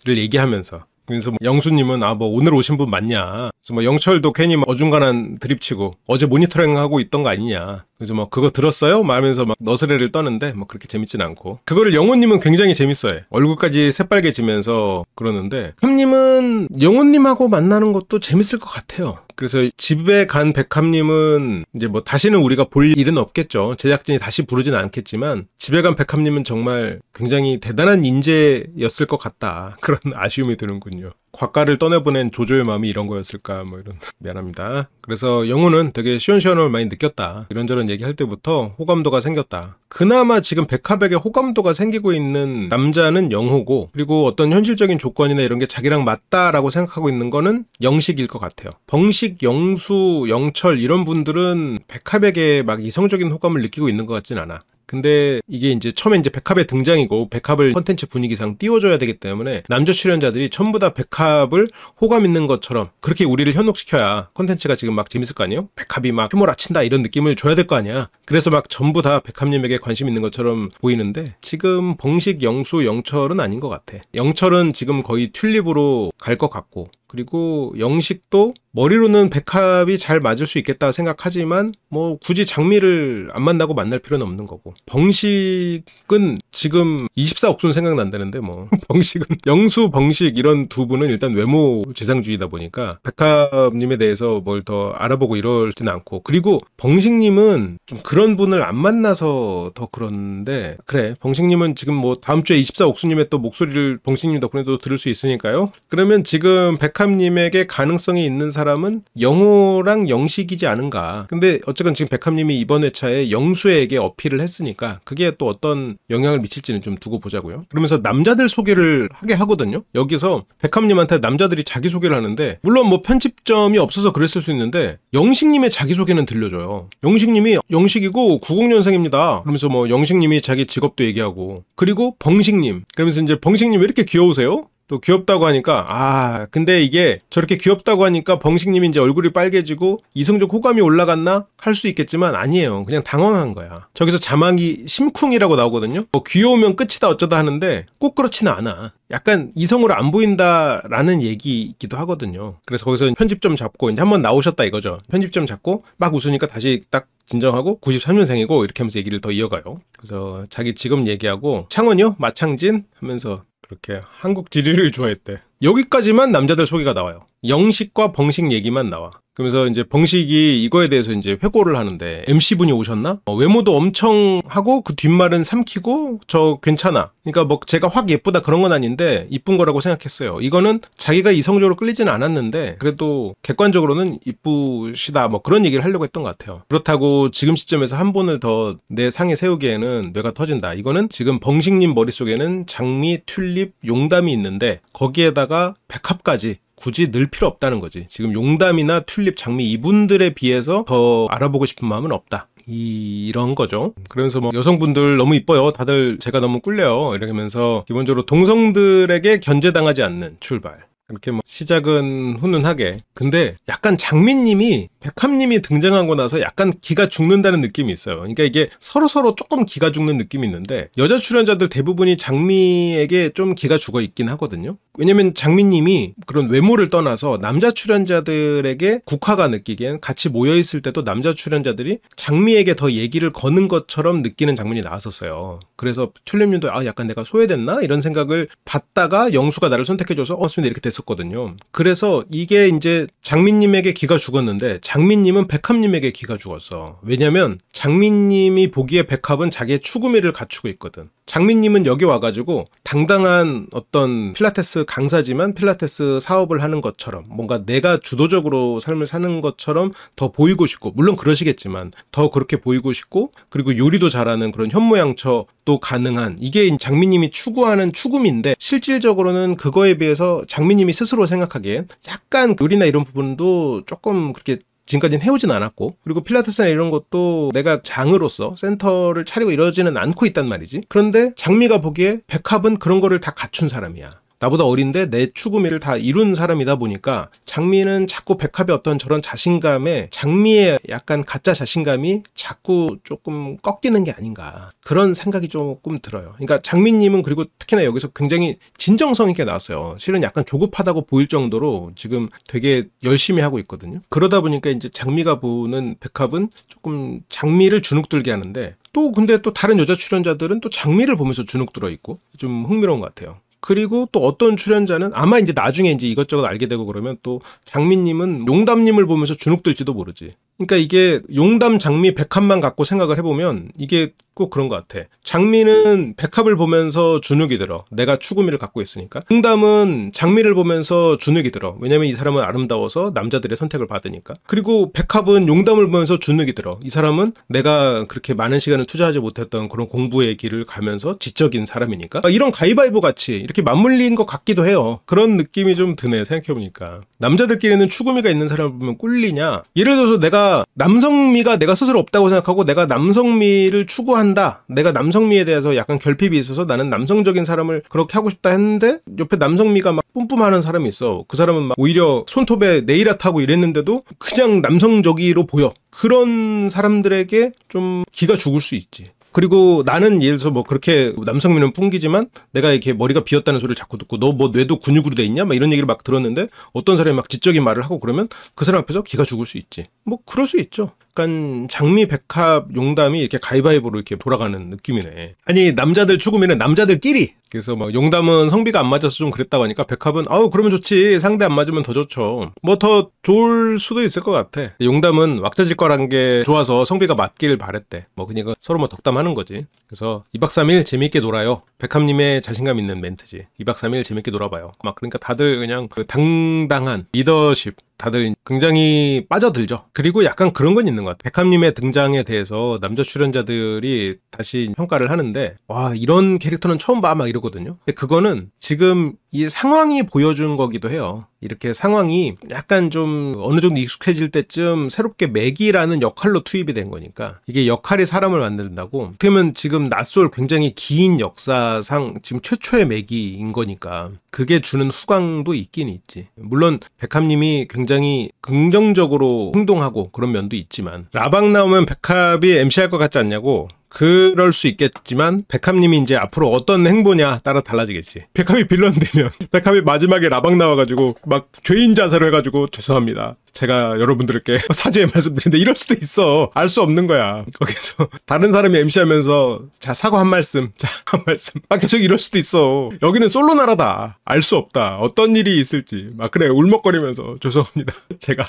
얘기하면서. 그래서 영수님은 아 뭐 오늘 오신 분 맞냐. 그래서 뭐 영철도 괜히 막 어중간한 드립치고 어제 모니터링 하고 있던 거 아니냐. 그래서 뭐 그거 들었어요? 말하면서 막 너스레를 떠는데 뭐 그렇게 재밌진 않고 그거를 영호님은 굉장히 재밌어해. 얼굴까지 새빨개지면서 그러는데 함님은 영호님하고 만나는 것도 재밌을 것 같아요. 그래서 집에 간 백합님은 이제 뭐 다시는 우리가 볼 일은 없겠죠. 제작진이 다시 부르진 않겠지만 집에 간 백합님은 정말 굉장히 대단한 인재였을 것 같다. 그런 아쉬움이 드는군요. 곽가를 떠내보낸 조조의 마음이 이런 거였을까 뭐 이런 미안합니다. 그래서 영호는 되게 시원시원함을 많이 느꼈다. 이런저런 얘기할 때부터 호감도가 생겼다. 그나마 지금 백합에게 호감도가 생기고 있는 남자는 영호고 그리고 어떤 현실적인 조건이나 이런 게 자기랑 맞다라고 생각하고 있는 거는 영식일 것 같아요. 벙식, 영수, 영철 이런 분들은 백합에게 막 이성적인 호감을 느끼고 있는 것 같진 않아. 근데 이게 이제 처음에 이제 백합의 등장이고 백합을 컨텐츠 분위기상 띄워줘야 되기 때문에 남자 출연자들이 전부 다 백합을 호감 있는 것처럼 그렇게 우리를 현혹시켜야 컨텐츠가 지금 막 재밌을 거 아니에요? 백합이 막 휘몰아친다 이런 느낌을 줘야 될 거 아니야. 그래서 막 전부 다 백합님에게 관심 있는 것처럼 보이는데 지금 벙식, 영수, 영철은 아닌 것 같아. 영철은 지금 거의 튤립으로 갈 것 같고 그리고 영식도 머리로는 백합이 잘 맞을 수 있겠다 생각하지만 뭐 굳이 장미를 안 만나고 만날 필요는 없는 거고 벙식은 지금 24옥순 생각난다는데 뭐 벙식은 영수, 벙식 이런 두 분은 일단 외모 지상주의다 보니까 백합님에 대해서 뭘 더 알아보고 이러지는 않고 그리고 벙식님은 좀 그런 분을 안 만나서 더 그런데 그래 벙식님은 지금 뭐 다음 주에 24옥순님의 또 목소리를 벙식님 덕분에 또 들을 수 있으니까요. 그러면 지금 백합님에게 가능성이 있는 사람은 영호랑 영식이지 않은가. 근데 어쨌든 지금 백합님이 이번 회차에 영수에게 어필을 했으니까 그게 또 어떤 영향을 미칠지는 좀 두고 보자고요. 그러면서 남자들 소개를 하게 하거든요. 여기서 백합님한테 남자들이 자기소개를 하는데 물론 뭐 편집점이 없어서 그랬을 수 있는데 영식님의 자기소개는 들려줘요. 영식님이 영식이고 90년생입니다. 그러면서 뭐 영식님이 자기 직업도 얘기하고 그리고 벙식님 그러면서 이제 벙식님 왜 이렇게 귀여우세요? 또 귀엽다고 하니까 아 근데 이게 저렇게 귀엽다고 하니까 벙식님이 이제 얼굴이 빨개지고 이성적 호감이 올라갔나 할 수 있겠지만 아니에요. 그냥 당황한 거야. 저기서 자막이 심쿵이라고 나오거든요. 뭐 귀여우면 끝이다 어쩌다 하는데 꼭 그렇지는 않아. 약간 이성으로 안 보인다라는 얘기이기도 하거든요. 그래서 거기서 편집점 잡고 이제 한번 나오셨다 이거죠. 편집점 잡고 막 웃으니까 다시 딱 진정하고 93년생이고 이렇게 하면서 얘기를 더 이어가요. 그래서 자기 직업 얘기하고 창원이요? 마창진? 하면서 그렇게 한국 지리를 좋아했대. 여기까지만 남자들 소개가 나와요. 영식과 벙식 얘기만 나와. 그러면서 이제 벙식이 이거에 대해서 이제 회고를 하는데 MC분이 오셨나? 외모도 엄청 하고 그 뒷말은 삼키고 저 괜찮아. 그러니까 뭐 제가 확 예쁘다 그런 건 아닌데 이쁜 거라고 생각했어요. 이거는 자기가 이성적으로 끌리지는 않았는데 그래도 객관적으로는 이쁘시다 뭐 그런 얘기를 하려고 했던 것 같아요. 그렇다고 지금 시점에서 한 분을 더 내 상에 세우기에는 뇌가 터진다. 이거는 지금 벙식님 머릿속에는 장미, 튤립, 용담이 있는데 거기에다가 백합까지 굳이 늘 필요 없다는 거지. 지금 용담이나 튤립, 장미 이분들에 비해서 더 알아보고 싶은 마음은 없다. 이런 거죠. 그러면서 뭐 여성분들 너무 이뻐요. 다들 제가 너무 꿀려요. 이러면서 기본적으로 동성들에게 견제당하지 않는 출발. 이렇게 뭐 시작은 훈훈하게. 근데 약간 장미님이 백합님이 등장하고 나서 약간 기가 죽는다는 느낌이 있어요. 그러니까 이게 서로서로 조금 기가 죽는 느낌이 있는데 여자 출연자들 대부분이 장미에게 좀 기가 죽어 있긴 하거든요. 왜냐면 장미님이 그런 외모를 떠나서 남자 출연자들에게 국화가 느끼기엔 같이 모여있을 때도 남자 출연자들이 장미에게 더 얘기를 거는 것처럼 느끼는 장면이 나왔었어요. 그래서 튤립님도 아 약간 내가 소외됐나? 이런 생각을 받다가 영수가 나를 선택해줘서 근데 이렇게 됐었거든요. 그래서 이게 이제 장미님에게 기가 죽었는데 장미님은 백합님에게 기가 죽었어. 왜냐면 장미님이 보기에 백합은 자기의 추구미를 갖추고 있거든. 장미님은 여기 와가지고 당당한 어떤 필라테스 강사지만 필라테스 사업을 하는 것처럼 뭔가 내가 주도적으로 삶을 사는 것처럼 더 보이고 싶고, 물론 그러시겠지만 더 그렇게 보이고 싶고, 그리고 요리도 잘하는 그런 현모양처도 가능한, 이게 장미님이 추구하는 추구미인데 실질적으로는 그거에 비해서 장미님이 스스로 생각하기엔 약간 요리나 이런 부분도 조금 그렇게 지금까지는 해오진 않았고, 그리고 필라테스나 이런 것도 내가 장으로서 센터를 차리고 이러지는 않고 있단 말이지. 그런데 장미가 보기에 백합은 그런 거를 다 갖춘 사람이야. 나보다 어린데 내 추구미를 다 이룬 사람이다 보니까 장미는 자꾸 백합의 어떤 저런 자신감에, 장미의 약간 가짜 자신감이 자꾸 조금 꺾이는 게 아닌가, 그런 생각이 조금 들어요. 그러니까 장미님은 그리고 특히나 여기서 굉장히 진정성 있게 나왔어요. 실은 약간 조급하다고 보일 정도로 지금 되게 열심히 하고 있거든요. 그러다 보니까 이제 장미가 보는 백합은 조금 장미를 주눅들게 하는데, 또 근데 또 다른 여자 출연자들은 또 장미를 보면서 주눅들어 있고 좀 흥미로운 것 같아요. 그리고 또 어떤 출연자는 아마 이제 나중에 이제 이것저것 알게 되고 그러면 또 장미님은 용담님을 보면서 주눅들지도 모르지. 그러니까 이게 용담, 장미, 백합만 갖고 생각을 해보면 이게 꼭 그런 것 같아. 장미는 백합을 보면서 주눅이 들어. 내가 추구미를 갖고 있으니까. 용담은 장미를 보면서 주눅이 들어. 왜냐면 이 사람은 아름다워서 남자들의 선택을 받으니까. 그리고 백합은 용담을 보면서 주눅이 들어. 이 사람은 내가 그렇게 많은 시간을 투자하지 못했던 그런 공부의 길을 가면서 지적인 사람이니까. 이런 가위바위보 같이 이렇게 맞물린 것 같기도 해요. 그런 느낌이 좀 드네, 생각해보니까. 남자들끼리는 추구미가 있는 사람을 보면 꿀리냐? 예를 들어서 내가 남성미가 내가 스스로 없다고 생각하고 내가 남성미를 추구한다, 내가 남성미에 대해서 약간 결핍이 있어서 나는 남성적인 사람을 그렇게 하고 싶다 했는데 옆에 남성미가 막 뿜뿜하는 사람이 있어. 그 사람은 막 오히려 손톱에 네일아트 하고 이랬는데도 그냥 남성적으로 보여. 그런 사람들에게 좀 기가 죽을 수 있지. 그리고 나는 예를 들어서 뭐 그렇게 남성미는 뿜기지만 내가 이렇게 머리가 비었다는 소리를 자꾸 듣고 너 뭐 뇌도 근육으로 돼 있냐? 막 이런 얘기를 막 들었는데 어떤 사람이 막 지적인 말을 하고 그러면 그 사람 앞에서 기가 죽을 수 있지. 뭐 그럴 수 있죠. 약간 장미, 백합, 용담이 이렇게 가위바위보로 이렇게 돌아가는 느낌이네. 아니 남자들 추구미는 남자들끼리. 그래서 막 용담은 성비가 안 맞아서 좀 그랬다고 하니까 백합은 아우 그러면 좋지, 상대 안 맞으면 더 좋죠. 뭐 더 좋을 수도 있을 것 같아. 용담은 왁자지껄한 게 좋아서 성비가 맞길 바랬대. 뭐 그니까 서로 뭐 덕담하는 거지. 그래서 2박 3일 재밌게 놀아요. 백합님의 자신감 있는 멘트지. 2박 3일 재밌게 놀아봐요. 막 그러니까 다들 그냥 그 당당한 리더십, 다들 굉장히 빠져들죠. 그리고 약간 그런 건 있는 것 같아요. 백합님의 등장에 대해서 남자 출연자들이 다시 평가를 하는데 와 이런 캐릭터는 처음 봐 막 이러거든요. 근데 그거는 지금 이 상황이 보여준 거기도 해요. 이렇게 상황이 약간 좀 어느 정도 익숙해질 때쯤 새롭게 맥이라는 역할로 투입이 된 거니까, 이게 역할이 사람을 만든다고. 어떻게 보면 지금 낯설 굉장히 긴 역사상 지금 최초의 맥이인 거니까 그게 주는 후광도 있긴 있지. 물론 백합님이 굉장히 긍정적으로 행동하고 그런 면도 있지만, 라방 나오면 백합이 MC 할 것 같지 않냐고. 그럴 수 있겠지만 백합님이 이제 앞으로 어떤 행보냐 따라 달라지겠지. 백합이 빌런 되면 백합이 마지막에 라방 나와가지고 막 죄인 자살을 해가지고 죄송합니다, 제가 여러분들께 사죄의 말씀드리는데 이럴 수도 있어. 알 수 없는 거야. 거기서 다른 사람이 MC하면서 자 사과 한 말씀, 자 한 말씀 막 계속 이럴 수도 있어. 여기는 솔로 나라다. 알 수 없다. 어떤 일이 있을지 막 그래 울먹거리면서 죄송합니다. 제가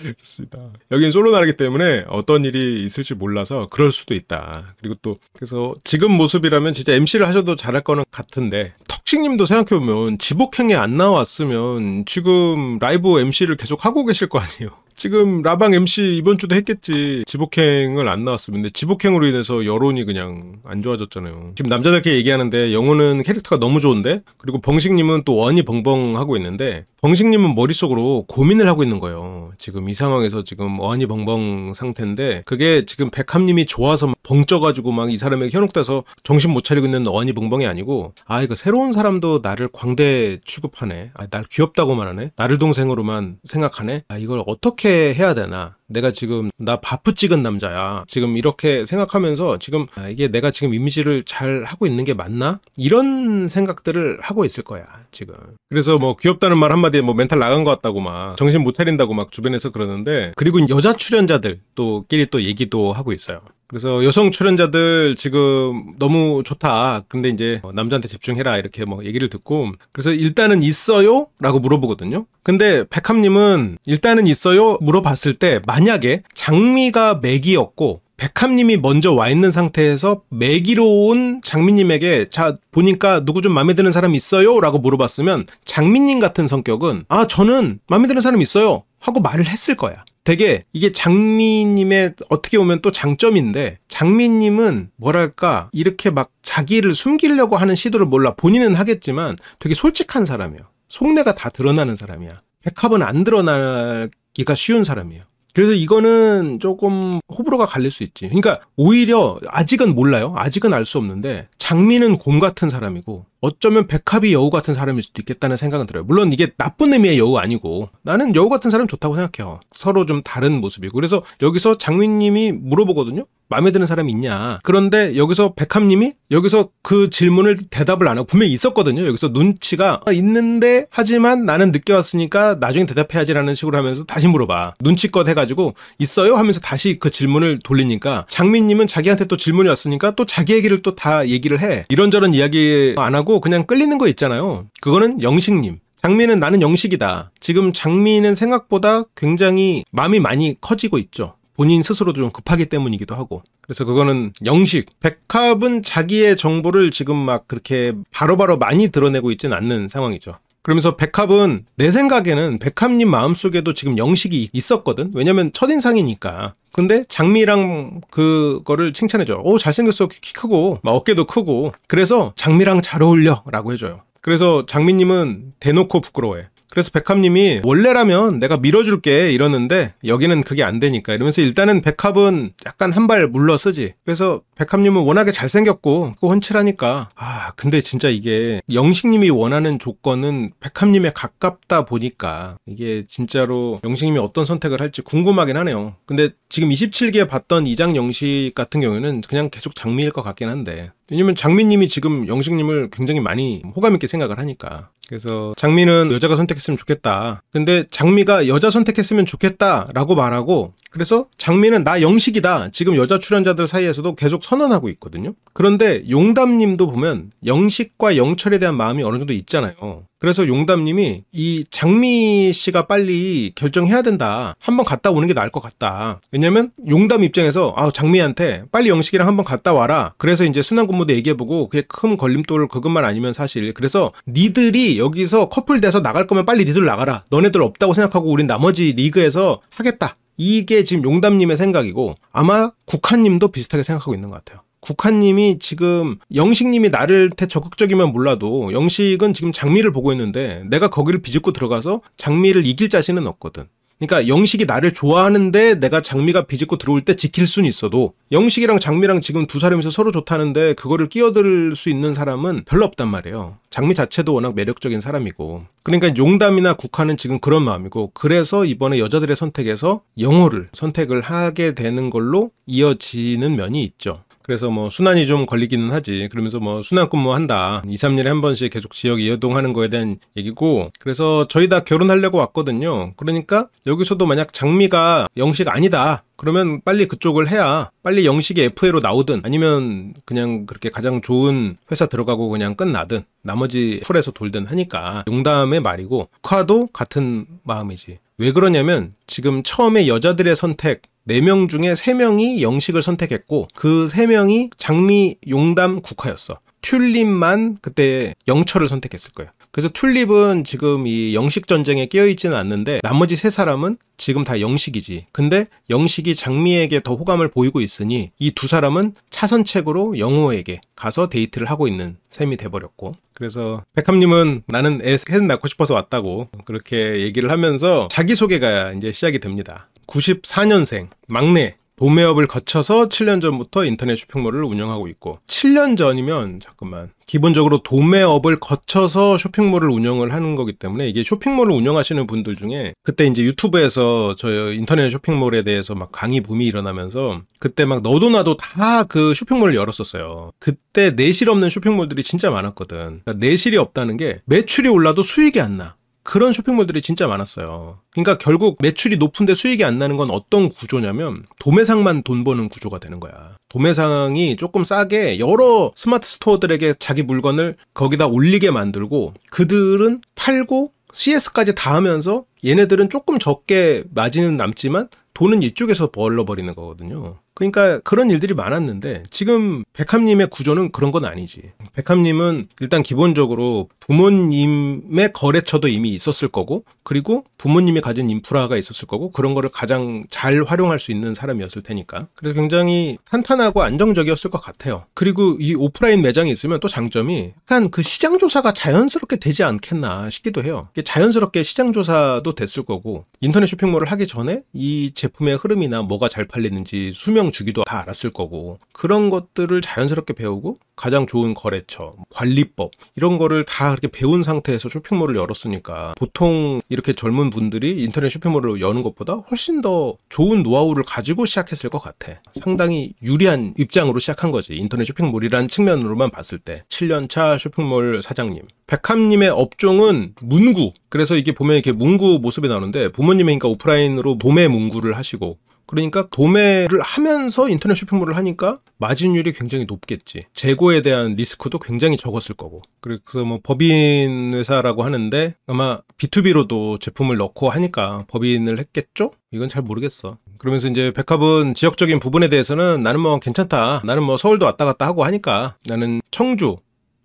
그렇습니다. 여기는 솔로 나라기 때문에 어떤 일이 있을지 몰라서 그럴 수도 있다. 그리고 또 그래서 지금 모습이라면 진짜 MC를 하셔도 잘할 거는 같은데, 턱식님도 생각해보면 지복행에 안 나왔으면 지금 라이브 MC를 계속 하고 계실 거 아니에요. 지금 라방 MC 이번 주도 했겠지. 지복행을 안 나왔으면. 근데 지복행으로 인해서 여론이 그냥 안 좋아졌잖아요. 지금 남자들끼리 얘기하는데 영호는 캐릭터가 너무 좋은데, 그리고 벙식님은 또 원이 벙벙 하고 있는데, 벙식님은 머릿속으로 고민을 하고 있는 거예요. 지금 이 상황에서 지금 원이 벙벙 상태인데, 그게 지금 백합님이 좋아서 벙쪄가지고 막 이 사람에게 현혹돼서 정신 못 차리고 있는 원이 벙벙이 아니고, 아 이거 새로운 사람도 나를 광대 취급하네, 아 날 귀엽다고만 하네, 나를 동생으로만 생각하네, 아 이걸 어떻게 해야 되나, 내가 지금 나 바프 찍은 남자야, 지금 이렇게 생각하면서 지금 아, 이게 내가 지금 이미지를 잘 하고 있는 게 맞나, 이런 생각들을 하고 있을 거야 지금. 그래서 뭐 귀엽다는 말 한마디에 뭐 멘탈 나간 것 같다고 막 정신 못 차린다고 막 주변에서 그러는데, 그리고 여자 출연자들 또끼리 또 얘기도 하고 있어요. 그래서 여성 출연자들 지금 너무 좋다, 근데 이제 남자한테 집중해라, 이렇게 뭐 얘기를 듣고, 그래서 일단은 있어요? 라고 물어보거든요. 근데 백합님은 일단은 있어요? 물어봤을 때 만약에 장미가 맥이었고 백합님이 먼저 와 있는 상태에서 매기로 온 장미님에게 자 보니까 누구 좀 마음에 드는 사람 있어요? 라고 물어봤으면 장미님 같은 성격은 아 저는 마음에 드는 사람 있어요 하고 말을 했을 거야. 되게 이게 장미님의 어떻게 보면 또 장점인데, 장미님은 뭐랄까 이렇게 막 자기를 숨기려고 하는 시도를 몰라 본인은 하겠지만 되게 솔직한 사람이에요. 속내가 다 드러나는 사람이야. 백합은 안 드러나기가 쉬운 사람이에요. 그래서 이거는 조금 호불호가 갈릴 수 있지. 그러니까 오히려 아직은 몰라요. 아직은 알 수 없는데 장미는 곰 같은 사람이고 어쩌면 백합이 여우 같은 사람일 수도 있겠다는 생각은 들어요. 물론 이게 나쁜 의미의 여우 아니고 나는 여우 같은 사람 좋다고 생각해요. 서로 좀 다른 모습이고. 그래서 여기서 장미님이 물어보거든요. 마음에 드는 사람이 있냐. 그런데 여기서 백합님이 여기서 그 질문을 대답을 안 하고 분명히 있었거든요. 여기서 눈치가 있는데 하지만 나는 늦게 왔으니까 나중에 대답해야지라는 식으로 하면서 다시 물어봐. 눈치껏 해가지고 있어요? 하면서 다시 그 질문을 돌리니까 장미님은 자기한테 또 질문이 왔으니까 또 자기 얘기를 또 다 얘기를 해. 이런저런 이야기 안 하고 그냥 끌리는 거 있잖아요. 그거는 영식님. 장미는 나는 영식이다. 지금 장미는 생각보다 굉장히 마음이 많이 커지고 있죠. 본인 스스로도 좀 급하기 때문이기도 하고. 그래서 그거는 영식. 백합은 자기의 정보를 지금 막 그렇게 바로바로 많이 드러내고 있지는 않는 상황이죠. 그러면서 백합은 내 생각에는 백합님 마음속에도 지금 영식이 있었거든. 왜냐면 첫인상이니까. 근데 장미랑 그거를 칭찬해줘. 오 잘생겼어. 키 크고 막 어깨도 크고. 그래서 장미랑 잘 어울려 라고 해줘요. 그래서 장미님은 대놓고 부끄러워해. 그래서 백합님이 원래라면 내가 밀어줄게 이러는데 여기는 그게 안 되니까 이러면서 일단은 백합은 약간 한 발 물러서지. 그래서 백합님은 워낙에 잘생겼고 그거 훤칠하니까 아 근데 진짜 이게 영식님이 원하는 조건은 백합님에 가깝다 보니까 이게 진짜로 영식님이 어떤 선택을 할지 궁금하긴 하네요. 근데 지금 27기에 봤던 이장 영식 같은 경우에는 그냥 계속 장미일 것 같긴 한데, 왜냐면 장미님이 지금 영식님을 굉장히 많이 호감 있게 생각을 하니까. 그래서 장미는 여자가 선택했으면 좋겠다. 근데 장미가 여자 선택했으면 좋겠다 라고 말하고, 그래서 장미는 나 영식이다 지금 여자 출연자들 사이에서도 계속 선언하고 있거든요. 그런데 용담님도 보면 영식과 영철에 대한 마음이 어느 정도 있잖아요. 그래서 용담님이 이 장미 씨가 빨리 결정해야 된다, 한번 갔다 오는 게 나을 것 같다. 왜냐면 용담 입장에서 아 장미한테 빨리 영식이랑 한번 갔다 와라, 그래서 이제 순환근무도 얘기해보고 그게 큰 걸림돌 그것만 아니면 사실, 그래서 니들이 여기서 커플 돼서 나갈 거면 빨리 니들 나가라, 너네들 없다고 생각하고 우린 나머지 리그에서 하겠다, 이게 지금 용담님의 생각이고, 아마 국한님도 비슷하게 생각하고 있는 것 같아요. 국한님이 지금 영식님이 나를 테 적극적이면 몰라도 영식은 지금 장미를 보고 있는데 내가 거기를 비집고 들어가서 장미를 이길 자신은 없거든. 그러니까 영식이 나를 좋아하는데 내가 장미가 비집고 들어올 때 지킬 수는 있어도 영식이랑 장미랑 지금 두 사람이서 서로 좋다는데 그거를 끼어들 수 있는 사람은 별로 없단 말이에요. 장미 자체도 워낙 매력적인 사람이고. 그러니까 용담이나 국한은 지금 그런 마음이고, 그래서 이번에 여자들의 선택에서 영호를 선택을 하게 되는 걸로 이어지는 면이 있죠. 그래서 뭐 순환이 좀 걸리기는 하지. 그러면서 뭐 순환 근무한다, 2, 3년에 한 번씩 계속 지역 이동하는 거에 대한 얘기고. 그래서 저희 다 결혼하려고 왔거든요. 그러니까 여기서도 만약 장미가 영식 아니다 그러면 빨리 그쪽을 해야 빨리 영식이 FA로 나오든 아니면 그냥 그렇게 가장 좋은 회사 들어가고 그냥 끝나든 나머지 풀에서 돌든 하니까 용담의 말이고, 국화도 같은 마음이지. 왜 그러냐면 지금 처음에 여자들의 선택 4명 중에 3명이 영식을 선택했고 그 3명이 장미, 용담, 국화였어. 튤립만 그때 영철을 선택했을 거예요. 그래서 튤립은 지금 이 영식 전쟁에 끼어있지는 않는데 나머지 세 사람은 지금 다 영식이지. 근데 영식이 장미에게 더 호감을 보이고 있으니 이 두 사람은 차선책으로 영호에게 가서 데이트를 하고 있는 셈이 돼버렸고, 그래서 백합님은 나는 애 셋 낳고 싶어서 왔다고 그렇게 얘기를 하면서 자기소개가 이제 시작이 됩니다. 94년생 막내, 도매업을 거쳐서 7년 전부터 인터넷 쇼핑몰을 운영하고 있고, 7년 전이면 잠깐만, 기본적으로 도매업을 거쳐서 쇼핑몰을 운영을 하는 거기 때문에 이게 쇼핑몰을 운영하시는 분들 중에 그때 이제 유튜브에서 저 인터넷 쇼핑몰에 대해서 막 강의 붐이 일어나면서 그때 막 너도 나도 다 그 쇼핑몰을 열었었어요. 그때 내실 없는 쇼핑몰들이 진짜 많았거든. 그러니까 내실이 없다는 게 매출이 올라도 수익이 안 나. 그런 쇼핑몰들이 진짜 많았어요. 그러니까 결국 매출이 높은데 수익이 안 나는 건 어떤 구조냐면 도매상만 돈 버는 구조가 되는 거야. 도매상이 조금 싸게 여러 스마트 스토어들에게 자기 물건을 거기다 올리게 만들고 그들은 팔고 CS까지 다 하면서 얘네들은 조금 적게 마진은 남지만 돈은 이쪽에서 벌러버리는 거거든요. 그러니까 그런 일들이 많았는데 지금 백합님의 구조는 그런 건 아니지. 백합님은 일단 기본적으로 부모님의 거래처도 이미 있었을 거고, 그리고 부모님이 가진 인프라가 있었을 거고, 그런 거를 가장 잘 활용할 수 있는 사람이었을 테니까. 그래서 굉장히 탄탄하고 안정적이었을 것 같아요. 그리고 이 오프라인 매장이 있으면 또 장점이 약간 그 시장 조사가 자연스럽게 되지 않겠나 싶기도 해요. 자연스럽게 시장 조사도 됐을 거고, 인터넷 쇼핑몰을 하기 전에 이 제품의 흐름이나 뭐가 잘 팔리는지 수명 주기도 다 알았을 거고, 그런 것들을 자연스럽게 배우고 가장 좋은 거래처, 관리법 이런 거를 다 그렇게 배운 상태에서 쇼핑몰을 열었으니까 보통 이렇게 젊은 분들이 인터넷 쇼핑몰을 여는 것보다 훨씬 더 좋은 노하우를 가지고 시작했을 것 같아. 상당히 유리한 입장으로 시작한 거지. 인터넷 쇼핑몰이란 측면으로만 봤을 때. 7년차 쇼핑몰 사장님. 백합님의 업종은 문구. 그래서 이게 보면 이렇게 문구 모습이 나오는데 부모님이 그러니까 오프라인으로 도매 문구를 하시고, 그러니까 도매를 하면서 인터넷 쇼핑몰을 하니까 마진율이 굉장히 높겠지. 재고에 대한 리스크도 굉장히 적었을 거고. 그래서 뭐 법인 회사라고 하는데 아마 B2B로도 제품을 넣고 하니까 법인을 했겠죠? 이건 잘 모르겠어. 그러면서 이제 백합은 지역적인 부분에 대해서는 나는 뭐 괜찮다. 나는 뭐 서울도 왔다 갔다 하고 하니까 나는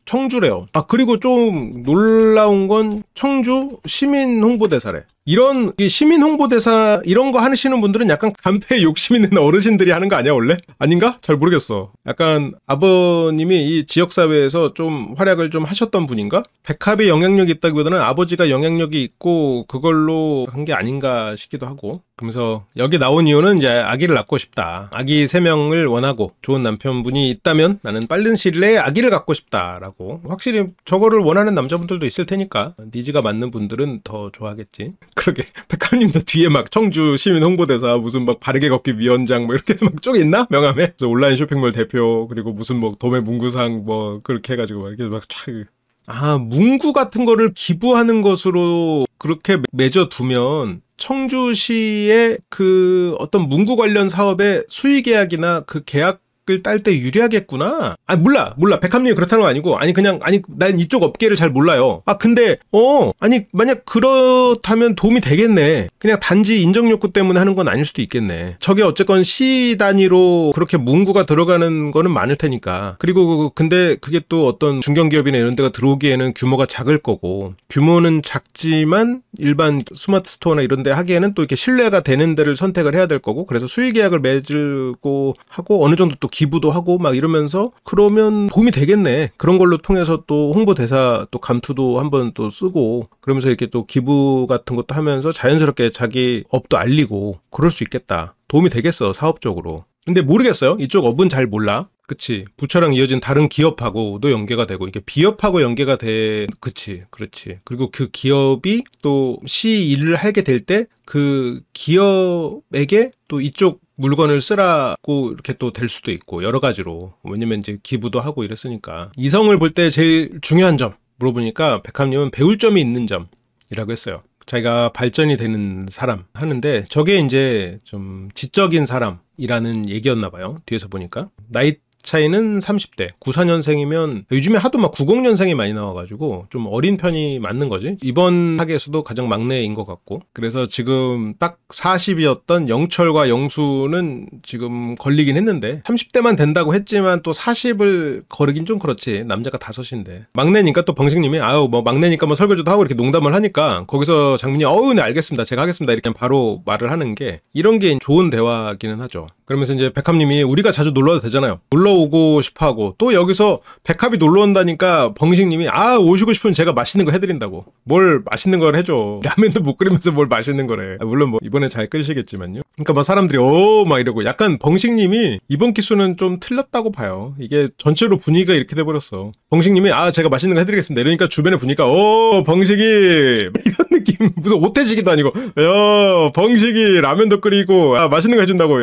청주래요. 아, 그리고 좀 놀라운 건 청주 시민 홍보대사래. 이런 시민 홍보대사 이런 거 하시는 분들은 약간 간패 욕심 있는 어르신들이 하는 거 아니야 원래? 아닌가? 잘 모르겠어. 약간 아버님이 이 지역사회에서 좀 활약을 좀 하셨던 분인가? 백합의 영향력이 있다기보다는 아버지가 영향력이 있고 그걸로 한 게 아닌가 싶기도 하고. 그러면서 여기 나온 이유는 이제 아기를 낳고 싶다. 아기 3명을 원하고 좋은 남편분이 있다면 나는 빠른 시일 내에 아기를 갖고 싶다라고. 확실히 저거를 원하는 남자분들도 있을 테니까 니즈가 맞는 분들은 더 좋아하겠지. 그러게 백합님도 뒤에 막 청주 시민 홍보대사 무슨 막 바르게 걷기 위원장 뭐 이렇게 해서 막 쪽에 있나? 명함에? 그래서 온라인 쇼핑몰 대표 그리고 무슨 뭐 도매 문구상 뭐 그렇게 해가지고 막 이렇게 막 촥. 아, 문구 같은 거를 기부하는 것으로 그렇게 맺어두면 청주시의 그 어떤 문구 관련 사업의 수의 계약이나 그 계약 을 딸 때 유리하겠구나. 아, 몰라. 백합님이 그렇다는 거 아니고, 난 이쪽 업계를 잘 몰라요. 아, 근데, 만약 그렇다면 도움이 되겠네. 그냥 단지 인정 욕구 때문에 하는 건 아닐 수도 있겠네. 저게 어쨌건 시 단위로 그렇게 문구가 들어가는 거는 많을 테니까. 그리고, 근데 그게 또 어떤 중견기업이나 이런 데가 들어오기에는 규모가 작을 거고, 규모는 작지만 일반 스마트 스토어나 이런 데 하기에는 또 이렇게 신뢰가 되는 데를 선택을 해야 될 거고, 그래서 수의 계약을 맺고 하고 어느 정도 또 기부도 하고 막 이러면서 그러면 도움이 되겠네. 그런 걸로 통해서 또 홍보대사 또 감투도 한번 또 쓰고 그러면서 이렇게 또 기부 같은 것도 하면서 자연스럽게 자기 업도 알리고 그럴 수 있겠다. 도움이 되겠어, 사업적으로. 근데 모르겠어요. 이쪽 업은 잘 몰라. 그치. 부처랑 이어진 다른 기업하고도 연계가 되고, 이게 비업하고 연계가 그치. 그렇지. 그리고 그 기업이 또 시 일을 하게 될 때 그 기업에게 또 이쪽 물건을 쓰라고 이렇게 또 될 수도 있고, 여러 가지로. 왜냐면 이제 기부도 하고 이랬으니까. 이성을 볼 때 제일 중요한 점 물어보니까 백합님은 배울 점이 있는 점이라고 했어요. 자기가 발전이 되는 사람 하는데 저게 이제 좀 지적인 사람이라는 얘기였나 봐요. 뒤에서 보니까. 나이 차이는 30대. 94년생이면 요즘에 하도 막 90년생이 많이 나와가지고 좀 어린 편이 맞는 거지. 이번 학에서도 가장 막내인 것 같고. 그래서 지금 딱 40이었던 영철과 영수는 지금 걸리긴 했는데 30대만 된다고 했지만 또 40을 거르긴 좀 그렇지. 남자가 5인데. 막내니까 또 벙식님이 아유 뭐 막내니까 뭐 설거지도 하고 이렇게 농담을 하니까 거기서 장민이 네 알겠습니다. 제가 하겠습니다. 이렇게 바로 말을 하는 게 이런 게 좋은 대화기는 하죠. 그러면서 이제 백합님이 우리가 자주 놀러도 되잖아요. 놀러 오고 싶어 하고 또 여기서 백합이 놀러 온다니까 벙식님이 오시고 싶으면 제가 맛있는 거 해드린다고. 뭘 맛있는 걸 해줘. 라면도 못 끓이면서 뭘 맛있는 거래. 물론 뭐 이번에 잘 끓이시겠지만요. 그러니까 막 사람들이 막 이러고 약간 벙식님이 이번 기수는 좀 틀렸다고 봐요. 이게 전체로 분위기가 이렇게 돼버렸어. 벙식님이 제가 맛있는 거 해드리겠습니다. 이러니까 주변에 분위기가 벙식이 이런 느낌. 무슨 오태식이도 아니고 벙식이 라면도 끓이고 맛있는 거 해준다고.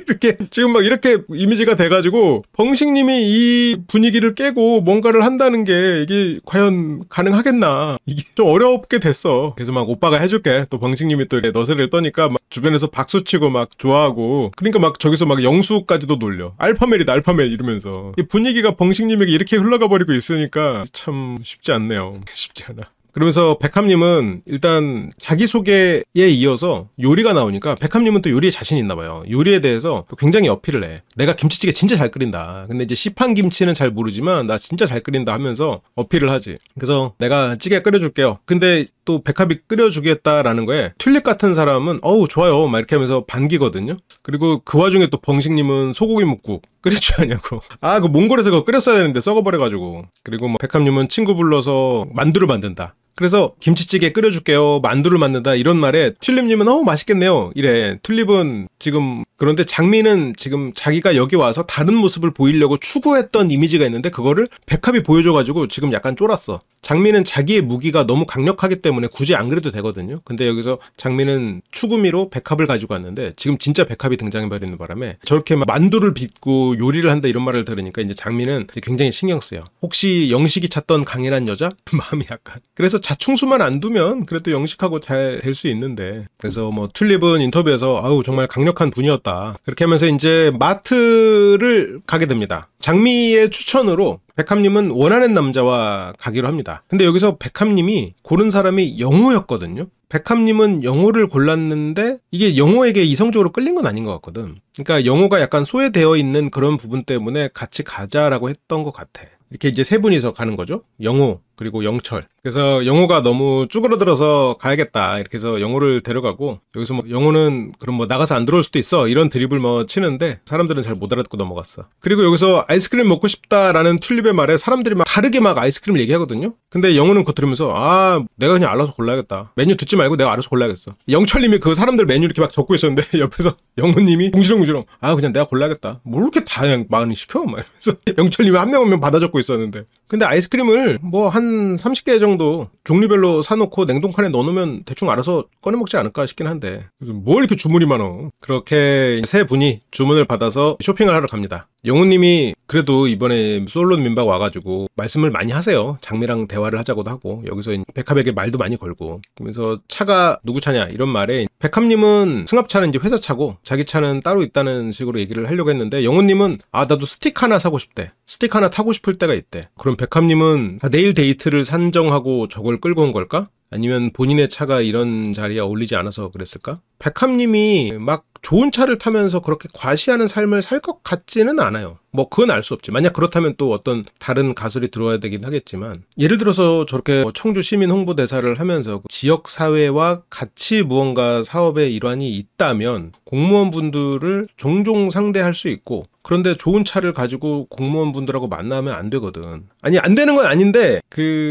이렇게 지금 막 이렇게 이미지가 돼가지고 벙식님이 이 분위기를 깨고 뭔가를 한다는 게 이게 과연 가능하겠나. 이게 좀 어렵게 됐어. 그래서 막 오빠가 해줄게. 또 벙식님이 또 이렇게 너스레를 떠니까 막 주변에서 박수치고 막 좋아하고 그러니까 막 저기서 막 영수까지도 놀려. 알파멜이다 알파멜 이러면서 이 분위기가 벙식님에게 이렇게 흘러가 버리고 있으니까 참 쉽지 않네요. 쉽지 않아. 그러면서 백합님은 일단 자기소개에 이어서 요리가 나오니까 백합님은 또 요리에 자신 있나 봐요. 요리에 대해서 또 굉장히 어필을 해. 내가 김치찌개 진짜 잘 끓인다. 근데 이제 시판 김치는 잘 모르지만 나 진짜 잘 끓인다 하면서 어필을 하지. 그래서 내가 찌개 끓여줄게요. 근데 또 백합이 끓여주겠다라는 거에 튤립 같은 사람은 좋아요 막 이렇게 하면서 반기거든요. 그리고 그 와중에 또 벙식님은 소고기 묵국 끓여줘야냐고. 그 몽골에서 그거 끓였어야 되는데 썩어버려가지고. 그리고 뭐 백합님은 친구 불러서 만두를 만든다. 그래서 김치찌개 끓여줄게요. 만두를 만든다. 이런 말에 튤립님은 맛있겠네요. 이래. 튤립은 지금 그런데 장미는 지금 자기가 여기 와서 다른 모습을 보이려고 추구했던 이미지가 있는데 그거를 백합이 보여줘가지고 지금 약간 쫄았어. 장미는 자기의 무기가 너무 강력하기 때문에 굳이 안 그래도 되거든요. 근데 여기서 장미는 추구미로 백합을 가지고 왔는데 지금 진짜 백합이 등장해버리는 바람에 저렇게 막 만두를 빚고 요리를 한다 이런 말을 들으니까 이제 장미는 굉장히 신경 쓰여. 혹시 영식이 찾던 강인한 여자? 마음이 약간. 그래서 자충수만 안 두면 그래도 영식하고 잘 될 수 있는데. 그래서 뭐 튤립은 인터뷰에서 정말 강력한 분이었다. 그렇게 하면서 이제 마트를 가게 됩니다. 장미의 추천으로 백합님은 원하는 남자와 가기로 합니다. 근데 여기서 백합님이 고른 사람이 영호였거든요. 백합님은 영호를 골랐는데 이게 영호에게 이성적으로 끌린 건 아닌 것 같거든. 그러니까 영호가 약간 소외되어 있는 그런 부분 때문에 같이 가자라고 했던 것 같아. 이렇게 이제 세 분이서 가는 거죠. 영호 그리고 영철. 그래서 영호가 너무 쭈그러들어서 가야겠다 이렇게 해서 영호를 데려가고 여기서 뭐 영호는 그럼 뭐 나가서 안 들어올 수도 있어 이런 드립을 뭐 치는데 사람들은 잘 못 알아듣고 넘어갔어. 그리고 여기서 아이스크림 먹고 싶다라는 튤립의 말에 사람들이 막 다르게 막 아이스크림을 얘기하거든요. 근데 영호는 그거 들으면서 내가 그냥 알아서 골라야겠다. 메뉴 듣지 말고 내가 알아서 골라야겠어. 영철님이 그 사람들 메뉴 이렇게 막 적고 있었는데 옆에서 영호님이 뭉지렁뭉지렁 그냥 내가 골라야겠다. 뭘 이렇게 다 많이 시켜? 막 이러면서 영철님이 한 명 받아 적고 있었는데 근데 아이스크림을 뭐 한 30개 정도 종류별로 사놓고 냉동칸에 넣어놓으면 대충 알아서 꺼내 먹지 않을까 싶긴 한데 그래서 뭘 이렇게 주문이 많어. 그렇게 세 분이 주문을 받아서 쇼핑을 하러 갑니다. 영호님이 그래도 이번에 솔로 민박 와가지고 말씀을 많이 하세요. 장미랑 대화를 하자고도 하고 여기서 백합에게 말도 많이 걸고 그러면서 차가 누구 차냐 이런 말에 백합님은 승합차는 이제 회사 차고 자기 차는 따로 있다는 식으로 얘기를 하려고 했는데 영호님은 나도 스틱 하나 사고 싶대. 스틱 하나 타고 싶을 때가 있대. 그럼 백합님은 내일 데이트를 산정하고 저걸 끌고 온 걸까? 아니면 본인의 차가 이런 자리에 어울리지 않아서 그랬을까? 백합님이 막 좋은 차를 타면서 그렇게 과시하는 삶을 살 것 같지는 않아요. 뭐 그건 알 수 없지. 만약 그렇다면 또 어떤 다른 가설이 들어와야 되긴 하겠지만 예를 들어서 저렇게 청주 시민 홍보대사를 하면서 지역사회와 같이 무언가 사업의 일환이 있다면 공무원분들을 종종 상대할 수 있고 그런데 좋은 차를 가지고 공무원분들하고 만나면 안 되거든. 아니 안 되는 건 아닌데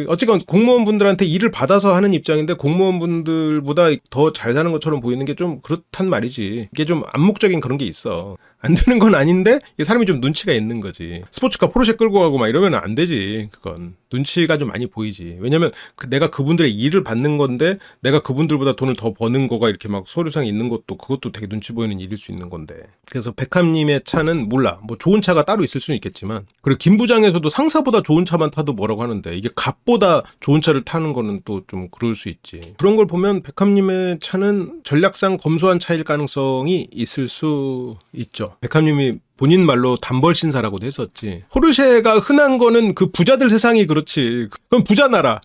어쨌건 공무원분들한테 일을 받아서 하는 입장인데 공무원분들보다 더 잘 사는 것처럼 보이는 게 좀 그렇단 말이지. 이게 좀 암묵적인 그런 게 있어. 안 되는 건 아닌데 사람이 좀 눈치가 있는 거지. 스포츠카 포르쉐 끌고 가고 막 이러면 안 되지. 그건 눈치가 좀 많이 보이지. 왜냐면 내가 그분들의 일을 받는 건데 내가 그분들보다 돈을 더 버는 거가 이렇게 막 서류상에 있는 것도 그것도 되게 눈치 보이는 일일 수 있는 건데. 그래서 백합님의 차는 몰라. 뭐 좋은 차가 따로 있을 수는 있겠지만 그리고 김 부장에서도 상사보다 좋은 차만 타도 뭐라고 하는데 이게 갑보다 좋은 차를 타는 거는 또 좀 그럴 수 있지. 그런 걸 보면 백합님의 차는 전략상 검소한 차일 가능성이 가능성이 있을 수 있죠. 백합님이 본인 말로 단벌 신사라고도 했었지. 포르쉐가 흔한 거는 그 부자들 세상이 그렇지. 그럼 부자 나라.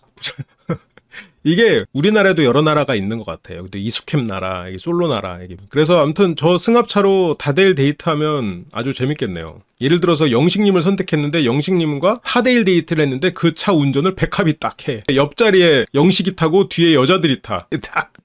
이게 우리나라에도 여러 나라가 있는 것 같아요. 근데 이숙햄 나라, 솔로 나라. 그래서 아무튼 저 승합차로 다대일 데이트하면 아주 재밌겠네요. 예를 들어서 영식님을 선택했는데 영식님과 4대1 데이트를 했는데 그 차 운전을 백합이 딱 해. 옆자리에 영식이 타고 뒤에 여자들이 딱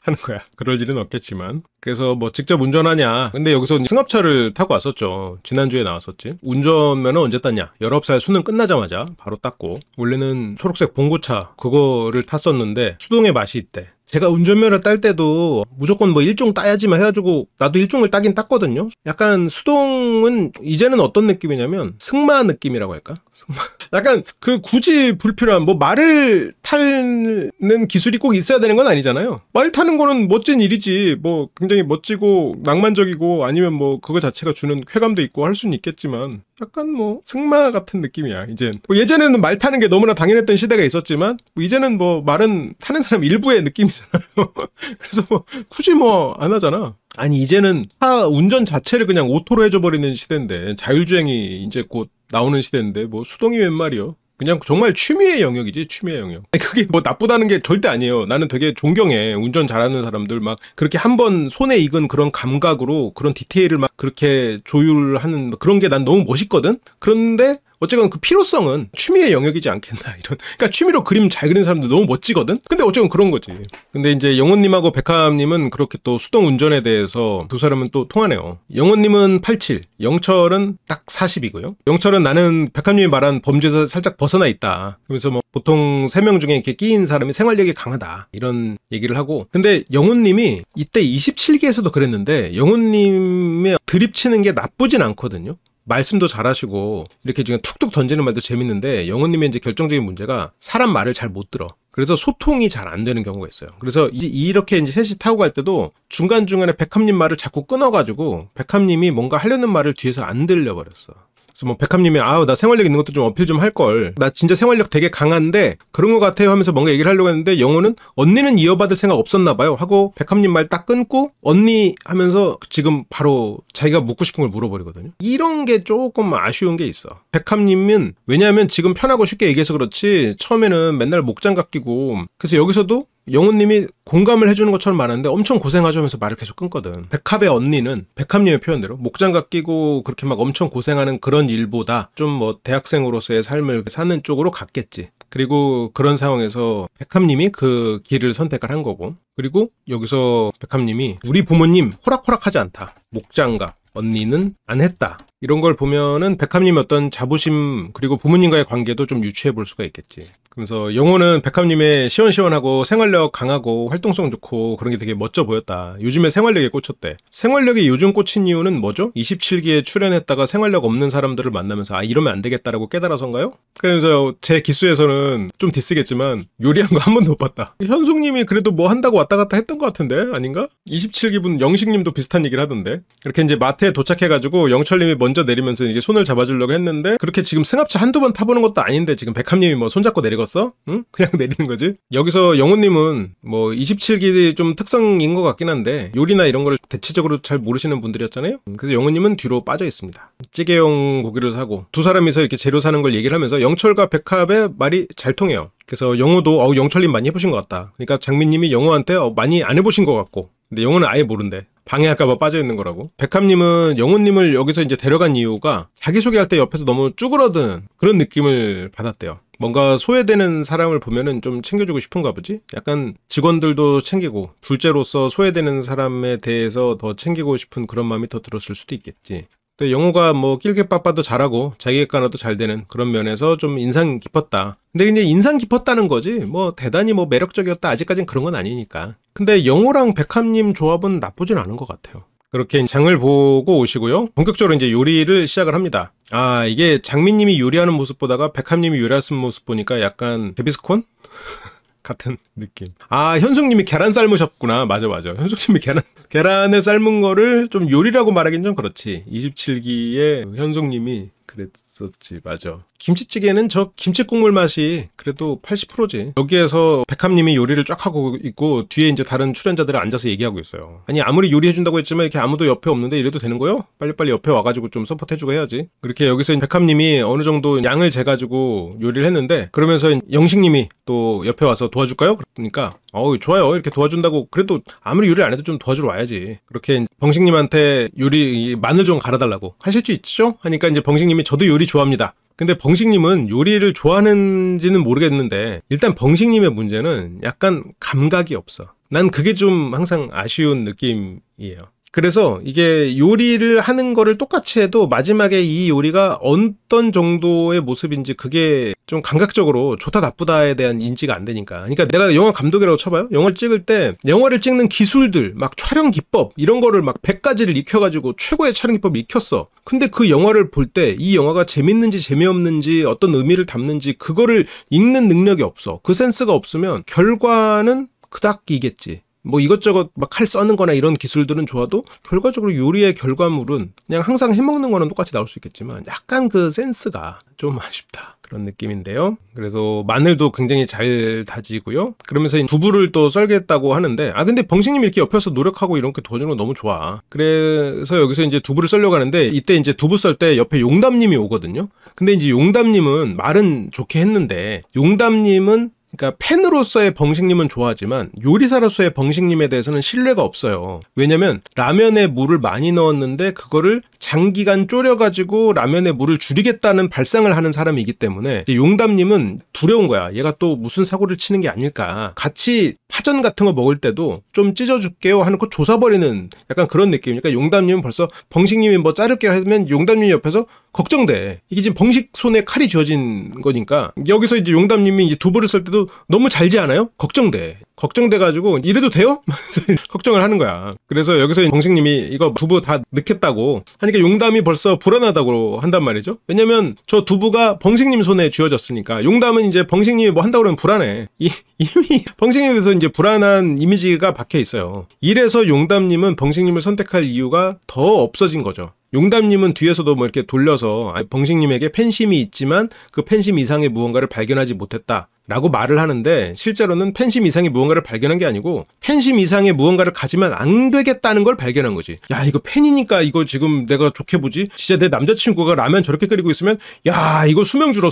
하는 거야. 그럴 일은 없겠지만. 그래서 뭐 직접 운전하냐. 근데 여기서 승합차를 타고 왔었죠. 지난주에 나왔었지. 운전면허 언제 땄냐. 19살 수능 끝나자마자 바로 땄고, 원래는 초록색 봉고차 그거를 탔었는데 수동의 맛이 있대. 제가 운전면허 딸 때도 무조건 뭐 1종 따야지만 해가지고 나도 1종을 따긴 땄거든요. 약간 수동은 이제는 어떤 느낌이냐면 승마 느낌이라고 할까? 승마. 약간 그 굳이 불필요한 뭐 말을 타는 기술이 꼭 있어야 되는 건 아니잖아요. 말 타는 거는 멋진 일이지. 뭐 굉장히 멋지고 낭만적이고 아니면 뭐 그거 자체가 주는 쾌감도 있고 할 수는 있겠지만 약간 뭐 승마 같은 느낌이야. 이젠 뭐 예전에는 말 타는 게 너무나 당연했던 시대가 있었지만 뭐 이제는 뭐 말은 타는 사람 일부의 느낌이잖아요. 그래서 뭐 굳이 뭐 안 하잖아. 아니 이제는 차 운전 자체를 그냥 오토로 해줘 버리는 시대인데, 자율주행이 이제 곧 나오는 시대인데 뭐 수동이 웬 말이요. 그냥 정말 취미의 영역이지, 취미의 영역. 그게 뭐 나쁘다는 게 절대 아니에요. 나는 되게 존경해. 운전 잘하는 사람들 막 그렇게 한번 손에 익은 그런 감각으로 그런 디테일을 막 그렇게 조율하는 그런 게 난 너무 멋있거든? 그런데 어쨌건 그 필요성은 취미의 영역이지 않겠나, 이런. 그러니까 취미로 그림 잘 그리는 사람들 너무 멋지거든? 근데 어쨌건 그런 거지. 근데 이제 영호님하고 백합님은 그렇게 또 수동 운전에 대해서 두 사람은 또 통하네요. 영호님은 87, 영철은 딱 40이고요. 영철은 나는 백합님이 말한 범죄에서 살짝 벗어나 있다. 그래서 뭐 보통 3명 중에 이렇게 끼인 사람이 생활력이 강하다, 이런 얘기를 하고. 근데 영호님이 이때 27기에서도 그랬는데 영호님의 드립치는 게 나쁘진 않거든요. 말씀도 잘하시고 이렇게 그냥 툭툭 던지는 말도 재밌는데, 영호님의 이제 결정적인 문제가 사람 말을 잘 못 들어. 그래서 소통이 잘 안 되는 경우가 있어요. 그래서 이렇게 이제 셋이 타고 갈 때도 중간중간에 백합님 말을 자꾸 끊어가지고 백합님이 뭔가 하려는 말을 뒤에서 안 들려버렸어. 그래서 뭐 백합님이 아우 나 생활력 있는 것도 좀 어필 좀 할걸, 나 진짜 생활력 되게 강한데 그런 것 같아요 하면서 뭔가 얘기를 하려고 했는데, 영호는 언니는 이어받을 생각 없었나 봐요 하고 백합님 말 딱 끊고 언니 하면서 지금 바로 자기가 묻고 싶은 걸 물어버리거든요. 이런 게 조금 아쉬운 게 있어. 백합님은 왜냐하면 지금 편하고 쉽게 얘기해서 그렇지 처음에는 맨날 목장갑 끼고, 그래서 여기서도 영호님이 공감을 해주는 것처럼 말하는데 엄청 고생하죠 하면서 말을 계속 끊거든. 백합의 언니는 백합님의 표현대로 목장갑 끼고 그렇게 막 엄청 고생하는 그런 일보다 좀 뭐 대학생으로서의 삶을 사는 쪽으로 갔겠지. 그리고 그런 상황에서 백합님이 그 길을 선택을 한 거고, 그리고 여기서 백합님이 우리 부모님 호락호락하지 않다, 목장갑 언니는 안 했다, 이런 걸 보면은 백합님의 어떤 자부심 그리고 부모님과의 관계도 좀 유추해 볼 수가 있겠지. 그래서 영호는 백합님의 시원시원하고 생활력 강하고 활동성 좋고 그런 게 되게 멋져 보였다. 요즘에 생활력에 꽂혔대. 생활력이 요즘 꽂힌 이유는 뭐죠? 27기에 출연했다가 생활력 없는 사람들을 만나면서 아 이러면 안 되겠다라고 깨달아서인가요? 그래서 제 기수에서는 좀 디스겠지만 요리한 거 한 번도 못 봤다. 현숙님이 그래도 뭐 한다고 왔다 갔다 했던 것 같은데 아닌가? 27기분 영식님도 비슷한 얘기를 하던데. 이렇게 이제 마트에 도착해가지고 영철님이 먼저 내리면서 이게 손을 잡아주려고 했는데, 그렇게 지금 승합차 한두 번 타보는 것도 아닌데 지금 백합님이 뭐 손잡고 내리고 응? 그냥 내리는 거지. 여기서 영호님은 뭐 27기 좀 특성인 것 같긴 한데 요리나 이런 걸 대체적으로 잘 모르시는 분들이었잖아요. 그래서 영호님은 뒤로 빠져 있습니다. 찌개용 고기를 사고 두 사람이서 이렇게 재료 사는 걸 얘기를 하면서 영철과 백합의 말이 잘 통해요. 그래서 영호도 영철님 많이 해보신 것 같다. 그러니까 장민님이 영호한테 많이 안 해보신 것 같고, 근데 영호는 아예 모른대. 방해할까봐 빠져있는 거라고. 백합님은 영호님을 여기서 이제 데려간 이유가 자기소개할 때 옆에서 너무 쭈그러드는 그런 느낌을 받았대요. 뭔가 소외되는 사람을 보면은 좀 챙겨주고 싶은가 보지? 약간 직원들도 챙기고 둘째로서 소외되는 사람에 대해서 더 챙기고 싶은 그런 마음이 더 들었을 수도 있겠지. 근데 영호가 뭐 낄낄빠빠도 잘하고 자기객관화도 잘 되는 그런 면에서 좀 인상 깊었다. 근데 그냥 인상 깊었다는 거지 뭐 대단히 뭐 매력적이었다 아직까진 그런 건 아니니까. 근데 영호랑 백합님 조합은 나쁘진 않은 것 같아요. 그렇게 장을 보고 오시고요. 본격적으로 이제 요리를 시작을 합니다. 아 이게 장민님이 요리하는 모습 보다가 백합님이 요리하는 모습 보니까 약간 데비스콘? 같은 느낌. 아 현숙님이 계란 삶으셨구나. 맞아. 현숙님이 계란을 삶은 거를 좀 요리라고 말하긴 좀 그렇지. 27기에 현숙님이 그랬어. 그랬었지. 맞아. 김치찌개는 저 김치 국물 맛이 그래도 80%지. 여기에서 백합님이 요리를 쫙 하고 있고 뒤에 이제 다른 출연자들이 앉아서 얘기하고 있어요. 아니 아무리 요리해준다고 했지만 이렇게 아무도 옆에 없는데 이래도 되는 거요? 빨리빨리 옆에 와가지고 좀 서포트해주고 해야지. 그렇게 여기서 백합님이 어느 정도 양을 재가지고 요리를 했는데 그러면서 영식님이 또 옆에 와서 도와줄까요? 그러니까 좋아요. 이렇게 도와준다고 그래도 아무리 요리를 안 해도 좀 도와주러 와야지. 그렇게 벙식님한테 요리 마늘 좀 갈아달라고 하실 수 있죠? 하니까 이제 벙식님이 저도 요리 좋아합니다. 근데 벙식님은 요리를 좋아하는지는 모르겠는데 일단 벙식님의 문제는 약간 감각이 없어. 난 그게 좀 항상 아쉬운 느낌이에요. 그래서 이게 요리를 하는 거를 똑같이 해도 마지막에 이 요리가 어떤 정도의 모습인지 그게 좀 감각적으로 좋다 나쁘다에 대한 인지가 안 되니까. 그러니까 내가 영화 감독이라고 쳐봐요. 영화를 찍을 때 영화를 찍는 기술들 막 촬영 기법 이런 거를 막 100가지를 익혀가지고 최고의 촬영 기법을 익혔어. 근데 그 영화를 볼 때 이 영화가 재밌는지 재미없는지 어떤 의미를 담는지 그거를 읽는 능력이 없어. 그 센스가 없으면 결과는 그닥 이겠지. 뭐 이것저것 막 칼 써는 거나 이런 기술들은 좋아도 결과적으로 요리의 결과물은 그냥 항상 해먹는 거는 똑같이 나올 수 있겠지만 약간 그 센스가 좀 아쉽다. 그런 느낌인데요. 그래서 마늘도 굉장히 잘 다지고요. 그러면서 두부를 또 썰겠다고 하는데 근데 벙식님이 이렇게 옆에서 노력하고 이렇게 도와주는 거 너무 좋아. 그래서 여기서 이제 두부를 썰려고 하는데 이때 이제 두부 썰 때 옆에 용담님이 오거든요. 근데 이제 용담님은 말은 좋게 했는데 용담님은 그러니까 팬으로서의 벙식님은 좋아하지만 요리사로서의 벙식님에 대해서는 신뢰가 없어요. 왜냐면 라면에 물을 많이 넣었는데 그거를 장기간 졸여가지고 라면에 물을 줄이겠다는 발상을 하는 사람이기 때문에 용담님은 두려운 거야. 얘가 또 무슨 사고를 치는 게 아닐까. 같이 파전 같은 거 먹을 때도 좀 찢어줄게요 하는 거 조사버리는 약간 그런 느낌이니까 용담님은 벌써 벙식님이 뭐 자를게요 하면 용담님이 옆에서 걱정돼. 이게 지금 벙식 손에 칼이 쥐어진 거니까 여기서 이제 용담님이 이제 두부를 썰 때도 너무 잘지 않아요? 걱정돼가지고 이래도 돼요? 걱정을 하는 거야. 그래서 여기서 벙식님이 이거 두부 다 넣겠다고 하니까 용담이 벌써 불안하다고 한단 말이죠. 왜냐면 저 두부가 벙식님 손에 쥐어졌으니까 용담은 이제 벙식님이 뭐 한다고 그러면 불안해. 이미 벙식님에 대해서 이제 불안한 이미지가 박혀 있어요. 이래서 용담님은 벙식님을 선택할 이유가 더 없어진 거죠. 용담님은 뒤에서도 뭐 이렇게 돌려서 벙식님에게 팬심이 있지만 그 팬심 이상의 무언가를 발견하지 못했다 라고 말을 하는데 실제로는 팬심 이상의 무언가를 발견한 게 아니고 팬심 이상의 무언가를 가지면 안 되겠다는 걸 발견한 거지. 야 이거 팬이니까 이거 지금 내가 좋게 보지? 진짜 내 남자친구가 라면 저렇게 끓이고 있으면 야 이거 수명 줄어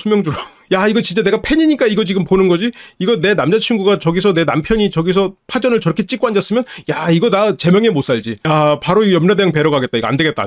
야 이거 진짜 내가 팬이니까 이거 지금 보는 거지? 이거 내 남자친구가 저기서 내 남편이 저기서 파전을 저렇게 찍고 앉았으면 야 이거 나 제명에 못 살지. 야 바로 이 염라대왕 뵈러 가겠다. 이거 안 되겠다.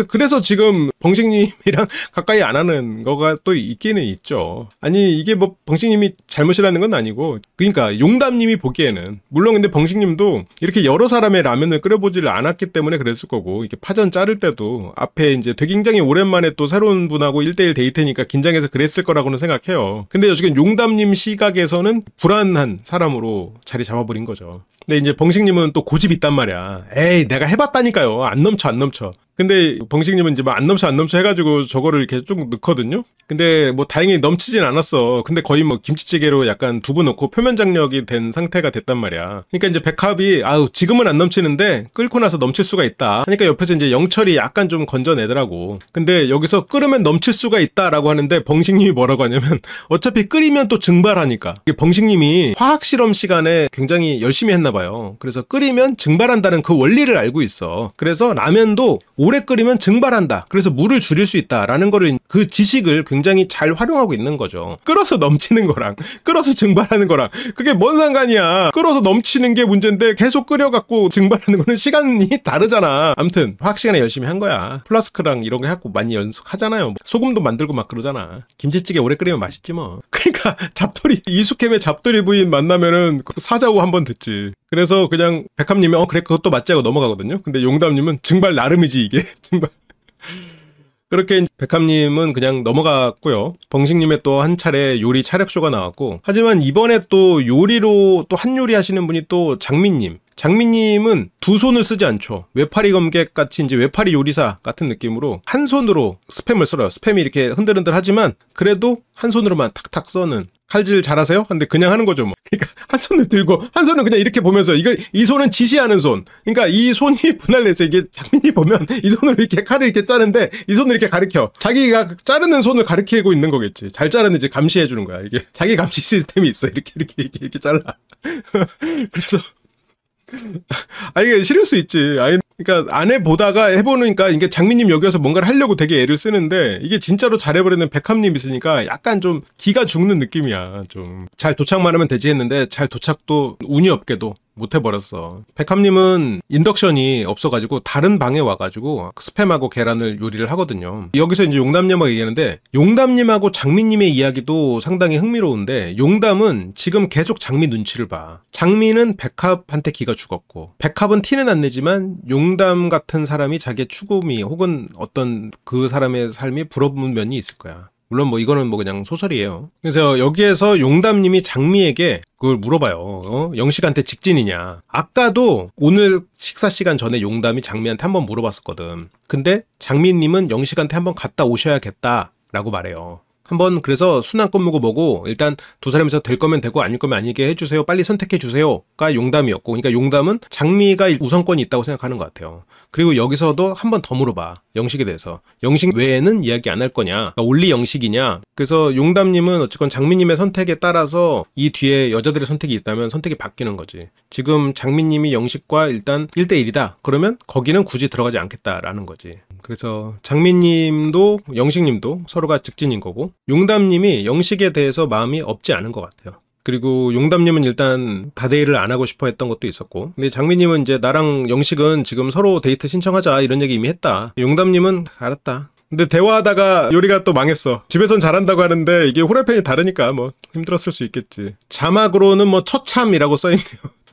그래서 지금 벙식님이랑 가까이 안 하는 거가 또 있기는 있죠. 아니 이게 뭐 벙식님이 잘못이라는 건 아니고 그러니까 용담님이 보기에는 물론 근데 벙식님도 이렇게 여러 사람의 라면을 끓여보지를 않았기 때문에 그랬을 거고 이렇게 파전 자를 때도 앞에 이제 되게 굉장히 오랜만에 또 새로운 분하고 1대1 데이트니까 긴장해서 그랬을 거라고는 생각해요. 근데 지금 용담님 시각에서는 불안한 사람으로 자리 잡아버린 거죠. 근데 이제 벙식님은 또 고집 있단 말이야. 에이 내가 해봤다니까요. 안 넘쳐. 근데 벙식님은 이제 막 안 넘쳐 해가지고 저거를 이렇게 쭉 넣거든요. 근데 뭐 다행히 넘치진 않았어. 근데 거의 뭐 김치찌개로 약간 두부 넣고 표면 장력이 된 상태가 됐단 말이야. 그러니까 이제 백합이 지금은 안 넘치는데 끓고 나서 넘칠 수가 있다. 하니까 옆에서 이제 영철이 약간 좀 건져내더라고. 근데 여기서 끓으면 넘칠 수가 있다라고 하는데 벙식님이 뭐라고 하냐면 어차피 끓이면 또 증발하니까. 이게 벙식님이 화학 실험 시간에 굉장히 열심히 했나 봐요. 그래서 끓이면 증발한다는 그 원리를 알고 있어. 그래서 라면도 오래 끓이면 증발한다. 그래서 물을 줄일 수 있다라는 거를 그 지식을 굉장히 잘 활용하고 있는 거죠. 끓어서 넘치는 거랑 끓어서 증발하는 거랑 그게 뭔 상관이야. 끓어서 넘치는 게 문제인데 계속 끓여갖고 증발하는 거는 시간이 다르잖아. 아무튼 화학 시간에 열심히 한 거야. 플라스크랑 이런 거 해갖고 많이 연습하잖아요. 소금도 만들고 막 그러잖아. 김치찌개 오래 끓이면 맛있지 뭐. 그러니까 잡돌이 이숙햄의 잡돌이 부인 만나면은 사자우 한번 듣지. 그래서 그냥 백합님이 그래 그것도 맞지 하고 넘어가거든요. 근데 용담님은 증발 나름이지 이게. 증발. 그렇게 백합님은 그냥 넘어갔고요. 벙식님의 또 한 차례 요리 차력쇼가 나왔고 하지만 이번에 또 요리로 또 한 요리 하시는 분이 또 장미님은 두 손을 쓰지 않죠. 외파리 검객 같이 이제 외파리 요리사 같은 느낌으로 한 손으로 스팸을 썰어요. 스팸이 이렇게 흔들흔들 하지만 그래도 한 손으로만 탁탁 써는 칼질 잘하세요? 근데 그냥 하는 거죠 뭐. 그러니까 한 손을 들고 한 손은 그냥 이렇게 보면서 이 손은 지시하는 손. 그러니까 이 손이 분할돼서 이게 장민이 보면 이 손으로 이렇게 칼을 이렇게 짜는데 이 손을 이렇게 가리켜. 자기가 자르는 손을 가리키고 있는 거겠지. 잘 자르는지 감시해 주는 거야. 이게 자기 감시 시스템이 있어. 이렇게 잘라. 그래서 이게 싫을 수 있지. 그러니까 안에 보다가 해보니까 이게 장미님 여기 와서 뭔가를 하려고 되게 애를 쓰는데 이게 진짜로 잘해버리는 백합님 있으니까 약간 좀 기가 죽는 느낌이야. 좀 잘 도착만 하면 되지 했는데 잘 도착도 운이 없게도 못 해버렸어. 백합님은 인덕션이 없어가지고 다른 방에 와가지고 스팸하고 계란을 요리를 하거든요. 여기서 이제 용담님하고 얘기하는데 용담님하고 장미님의 이야기도 상당히 흥미로운데 용담은 지금 계속 장미 눈치를 봐. 장미는 백합한테 기가 죽었고 백합은 티는 안 내지만 용담 같은 사람이 자기의 추구미 혹은 어떤 그 사람의 삶이 부러운 면이 있을 거야. 물론 뭐 이거는 뭐 그냥 소설이에요. 그래서 여기에서 용담님이 장미에게 그걸 물어봐요. 영식한테 직진이냐. 아까도 오늘 식사 시간 전에 용담이 장미한테 한번 물어봤었거든. 근데 장미님은 영식한테 한번 갔다 오셔야겠다라고 말해요. 한번 그래서 순한 껌무고 뭐고 일단 두 사람이서 될 거면 되고 아닐 거면 아니게 해주세요. 빨리 선택해 주세요가 용담이었고 그러니까 용담은 장미가 우선권이 있다고 생각하는 것 같아요. 그리고 여기서도 한 번 더 물어봐. 영식에 대해서. 영식 외에는 이야기 안 할 거냐. 그러니까 올리 영식이냐. 그래서 용담님은 어쨌건 장미님의 선택에 따라서 이 뒤에 여자들의 선택이 있다면 선택이 바뀌는 거지. 지금 장미님이 영식과 일단 1대1이다. 그러면 거기는 굳이 들어가지 않겠다라는 거지. 그래서 장미님도 영식님도 서로가 직진인 거고 용담님이 영식에 대해서 마음이 없지 않은 것 같아요. 그리고 용담님은 일단 다데이를 안 하고 싶어 했던 것도 있었고 근데 장미님은 이제 나랑 영식은 지금 서로 데이트 신청하자 이런 얘기 이미 했다. 용담님은 알았다. 근데 대화하다가 요리가 또 망했어. 집에선 잘한다고 하는데 이게 후라이팬이 다르니까 뭐 힘들었을 수 있겠지. 자막으로는 뭐 처참이라고 써있네요.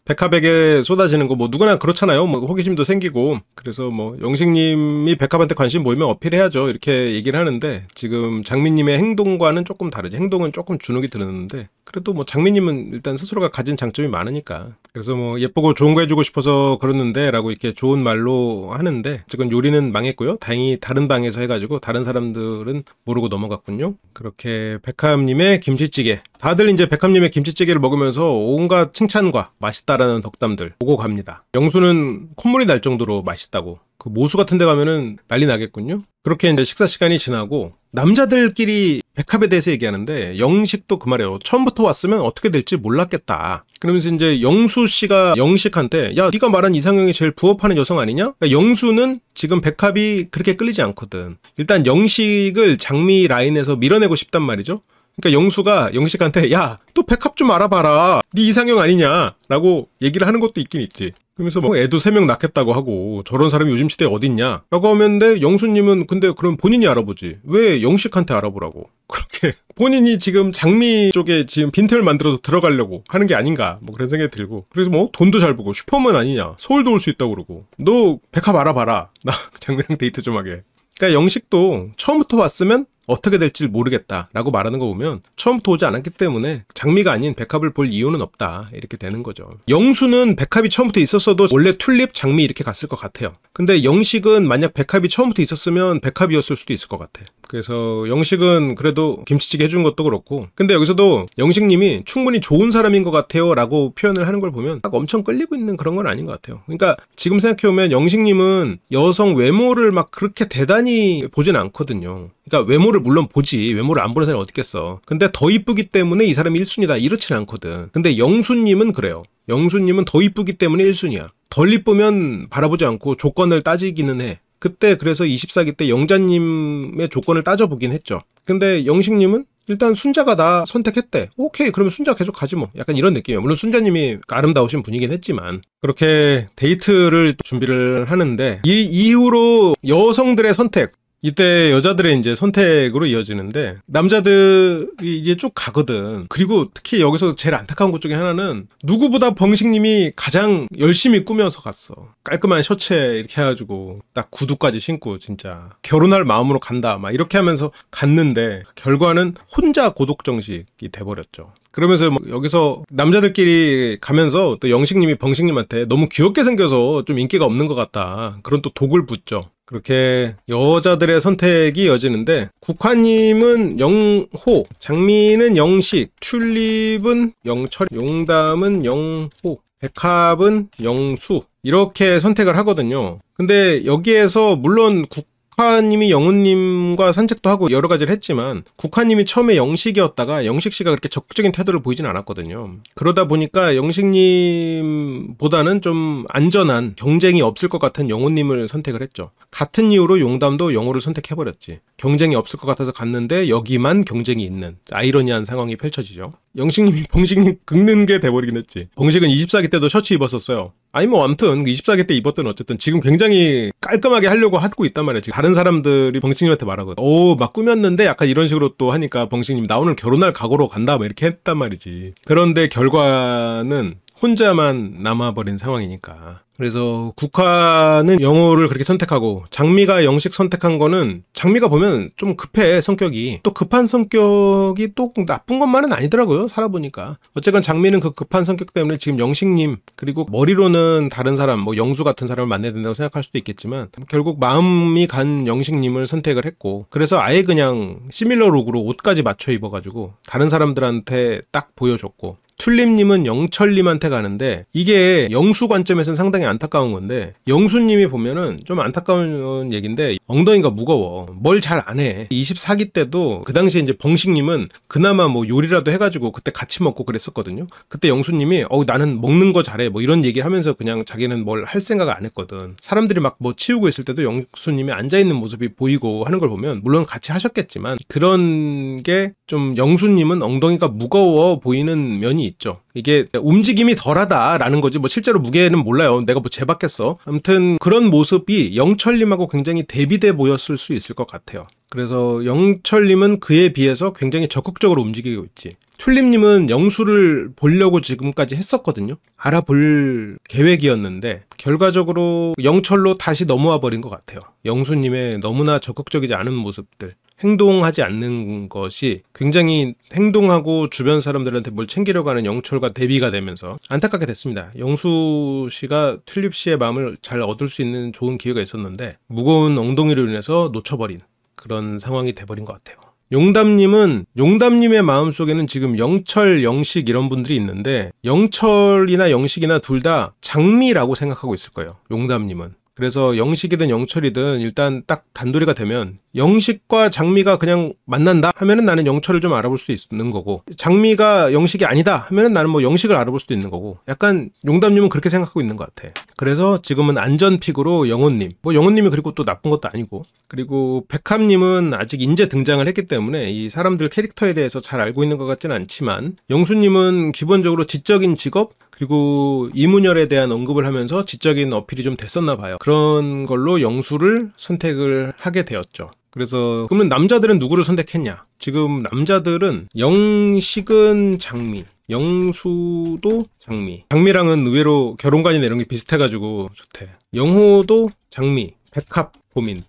백합에게 쏟아지는 거 뭐 누구나 그렇잖아요. 뭐 호기심도 생기고 그래서 뭐 영식님이 백합한테 관심 보이면 어필해야죠 이렇게 얘기를 하는데 지금 장미님의 행동과는 조금 다르지. 행동은 조금 주눅이 드는데 그래도 뭐 장미님은 일단 스스로가 가진 장점이 많으니까 그래서 뭐 예쁘고 좋은 거 해주고 싶어서 그러는데 라고 이렇게 좋은 말로 하는데 지금 요리는 망했고요. 다행히 다른 방에서 해가지고 다른 사람들은 모르고 넘어갔군요. 그렇게 백합님의 김치찌개 다들 이제 백합님의 김치찌개를 먹으면서 온갖 칭찬과 맛있다라는 덕담들 오고 갑니다. 영수는 콧물이 날 정도로 맛있다고 그 모수 같은 데 가면은 난리 나겠군요. 그렇게 이제 식사 시간이 지나고 남자들끼리 백합에 대해서 얘기하는데 영식도 그 말이에요. 처음부터 왔으면 어떻게 될지 몰랐겠다. 그러면서 이제 영수 씨가 영식한테 야 네가 말한 이상형이 제일 부합하는 여성 아니냐? 그러니까 영수는 지금 백합이 그렇게 끌리지 않거든. 일단 영식을 장미 라인에서 밀어내고 싶단 말이죠. 그러니까 영수가 영식한테 야 또 백합 좀 알아봐라. 네 이상형 아니냐 라고 얘기를 하는 것도 있긴 있지. 그러면서 뭐 애도 3명 낳겠다고 하고 저런 사람이 요즘 시대에 어딨냐 라고 하는데 영수님은 근데 그럼 본인이 알아보지 왜 영식한테 알아보라고 그렇게 본인이 지금 장미 쪽에 지금 빈틈을 만들어서 들어가려고 하는 게 아닌가 뭐 그런 생각이 들고 그래서 뭐 돈도 잘 벌고 슈퍼맨 아니냐 서울도 올 수 있다고 그러고 너 백합 알아봐라 나 장미랑 데이트 좀 하게. 그러니까 영식도 처음부터 왔으면 어떻게 될지 모르겠다라고 말하는 거 보면 처음부터 오지 않았기 때문에 장미가 아닌 백합을 볼 이유는 없다 이렇게 되는 거죠. 영수는 백합이 처음부터 있었어도 원래 튤립 장미 이렇게 갔을 것 같아요. 근데 영식은 만약 백합이 처음부터 있었으면 백합이었을 수도 있을 것 같아. 그래서 영식은 그래도 김치찌개 해준 것도 그렇고 근데 여기서도 영식님이 충분히 좋은 사람인 것 같아요 라고 표현을 하는 걸 보면 딱 엄청 끌리고 있는 그런 건 아닌 것 같아요. 그러니까 지금 생각해보면 영식님은 여성 외모를 막 그렇게 대단히 보진 않거든요. 그러니까 외모를 물론 보지 외모를 안 보는 사람이 어디 있겠어. 근데 더 이쁘기 때문에 이 사람이 1순위다 이렇진 않거든. 근데 영수님은 그래요. 영수님은 더 이쁘기 때문에 1순위야. 덜 이쁘면 바라보지 않고 조건을 따지기는 해. 그때 그래서 24기 때 영자님의 조건을 따져보긴 했죠. 근데 영식님은 일단 순자가 나 선택했대. 오케이 그러면 순자 계속 가지 뭐. 약간 이런 느낌이에요. 물론 순자님이 아름다우신 분이긴 했지만 그렇게 데이트를 준비를 하는데 이 이후로 여성들의 선택 이때 여자들의 이제 선택으로 이어지는데 남자들이 이제 쭉 가거든. 그리고 특히 여기서 제일 안타까운 것 중에 하나는 누구보다 병식님이 가장 열심히 꾸며서 갔어. 깔끔한 셔츠에 이렇게 해가지고 딱 구두까지 신고 진짜 결혼할 마음으로 간다 막 이렇게 하면서 갔는데 결과는 혼자 고독정식이 돼버렸죠. 그러면서 뭐 여기서 남자들끼리 가면서 또 영식님이 병식님한테 너무 귀엽게 생겨서 좀 인기가 없는 것 같다. 그런 또 독을 붙죠. 그렇게 여자들의 선택이 이어지는데 국화님은 영호, 장미는 영식, 튤립은 영철, 용담은 영호, 백합은 영수 이렇게 선택을 하거든요. 근데 여기에서 물론 국화님이 영훈님과 산책도 하고 여러 가지를 했지만 국화님이 처음에 영식이었다가 영식씨가 그렇게 적극적인 태도를 보이진 않았거든요. 그러다 보니까 영식님보다는 좀 안전한 경쟁이 없을 것 같은 영훈님을 선택을 했죠. 같은 이유로 용담도 영호를 선택해버렸지. 경쟁이 없을 것 같아서 갔는데 여기만 경쟁이 있는 아이러니한 상황이 펼쳐지죠. 영식님이 봉식님 긁는 게 돼버리긴 했지. 봉식은 24기 때도 셔츠 입었었어요. 아니 뭐 아무튼 24기 때 입었던 어쨌든 지금 굉장히 깔끔하게 하려고 하고 있단 말이야. 지금 다른 사람들이 봉식님한테 말하거든. 오 막 꾸몄는데 약간 이런 식으로 또 하니까 봉식님이 나 오늘 결혼할 각오로 간다 막 이렇게 했단 말이지. 그런데 결과는 혼자만 남아버린 상황이니까. 그래서 국화는 영호를 그렇게 선택하고 장미가 영식 선택한 거는 장미가 보면 좀 급해 성격이. 또 급한 성격이 또 나쁜 것만은 아니더라고요. 살아보니까. 어쨌건 장미는 그 급한 성격 때문에 지금 영식님 그리고 머리로는 다른 사람 뭐 영수 같은 사람을 만나야 된다고 생각할 수도 있겠지만 결국 마음이 간 영식님을 선택을 했고 그래서 아예 그냥 시밀러 룩으로 옷까지 맞춰 입어가지고 다른 사람들한테 딱 보여줬고 튤립님은 영철님한테 가는데 이게 영수 관점에서는 상당히 안타까운 건데 영수님이 보면은 좀 안타까운 얘기인데 엉덩이가 무거워. 뭘 잘 안 해. 24기 때도 그 당시에 이제 봉식님은 그나마 뭐 요리라도 해가지고 그때 같이 먹고 그랬었거든요. 그때 영수님이 나는 먹는 거 잘해 뭐 이런 얘기 하면서 그냥 자기는 뭘 할 생각을 안 했거든. 사람들이 막 뭐 치우고 있을 때도 영수님이 앉아있는 모습이 보이고 하는 걸 보면 물론 같이 하셨겠지만 그런 게 좀 영수님은 엉덩이가 무거워 보이는 면이 있죠. 이게 움직임이 덜하다라는 거지 뭐 실제로 무게는 몰라요. 내가 뭐 재봤겠어. 아무튼 그런 모습이 영철님하고 굉장히 대비돼 보였을 수 있을 것 같아요. 그래서 영철님은 그에 비해서 굉장히 적극적으로 움직이고 있지. 튤립님은 영수를 보려고 지금까지 했었거든요. 알아볼 계획이었는데 결과적으로 영철로 다시 넘어와 버린 것 같아요. 영수님의 너무나 적극적이지 않은 모습들. 행동하지 않는 것이 굉장히 행동하고 주변 사람들한테 뭘 챙기려고 하는 영철과 대비가 되면서 안타깝게 됐습니다. 영수 씨가 튤립 씨의 마음을 잘 얻을 수 있는 좋은 기회가 있었는데 무거운 엉덩이로 인해서 놓쳐버린 그런 상황이 돼버린 것 같아요. 용담님의 마음속에는 지금 영철, 영식 이런 분들이 있는데 영철이나 영식이나 둘 다 장미라고 생각하고 있을 거예요. 용담님은. 그래서 영식이든 영철이든 일단 딱 단도리가 되면 영식과 장미가 그냥 만난다 하면은 나는 영철을 좀 알아볼 수도 있는 거고 장미가 영식이 아니다 하면은 나는 뭐 영식을 알아볼 수도 있는 거고 약간 용담님은 그렇게 생각하고 있는 것 같아. 그래서 지금은 안전픽으로 영호님 뭐 영호님이 그리고 또 나쁜 것도 아니고 그리고 백합님은 아직 인제 등장을 했기 때문에 이 사람들 캐릭터에 대해서 잘 알고 있는 것 같지는 않지만 영수님은 기본적으로 지적인 직업 그리고 이문열에 대한 언급을 하면서 지적인 어필이 좀 됐었나 봐요. 그런 걸로 영수를 선택을 하게 되었죠. 그래서 그러면 남자들은 누구를 선택했냐? 지금 남자들은 영식은 장미, 영수도 장미. 장미랑은 의외로 결혼관이나 이런 게 비슷해가지고 좋대. 영호도 장미, 백합 고민.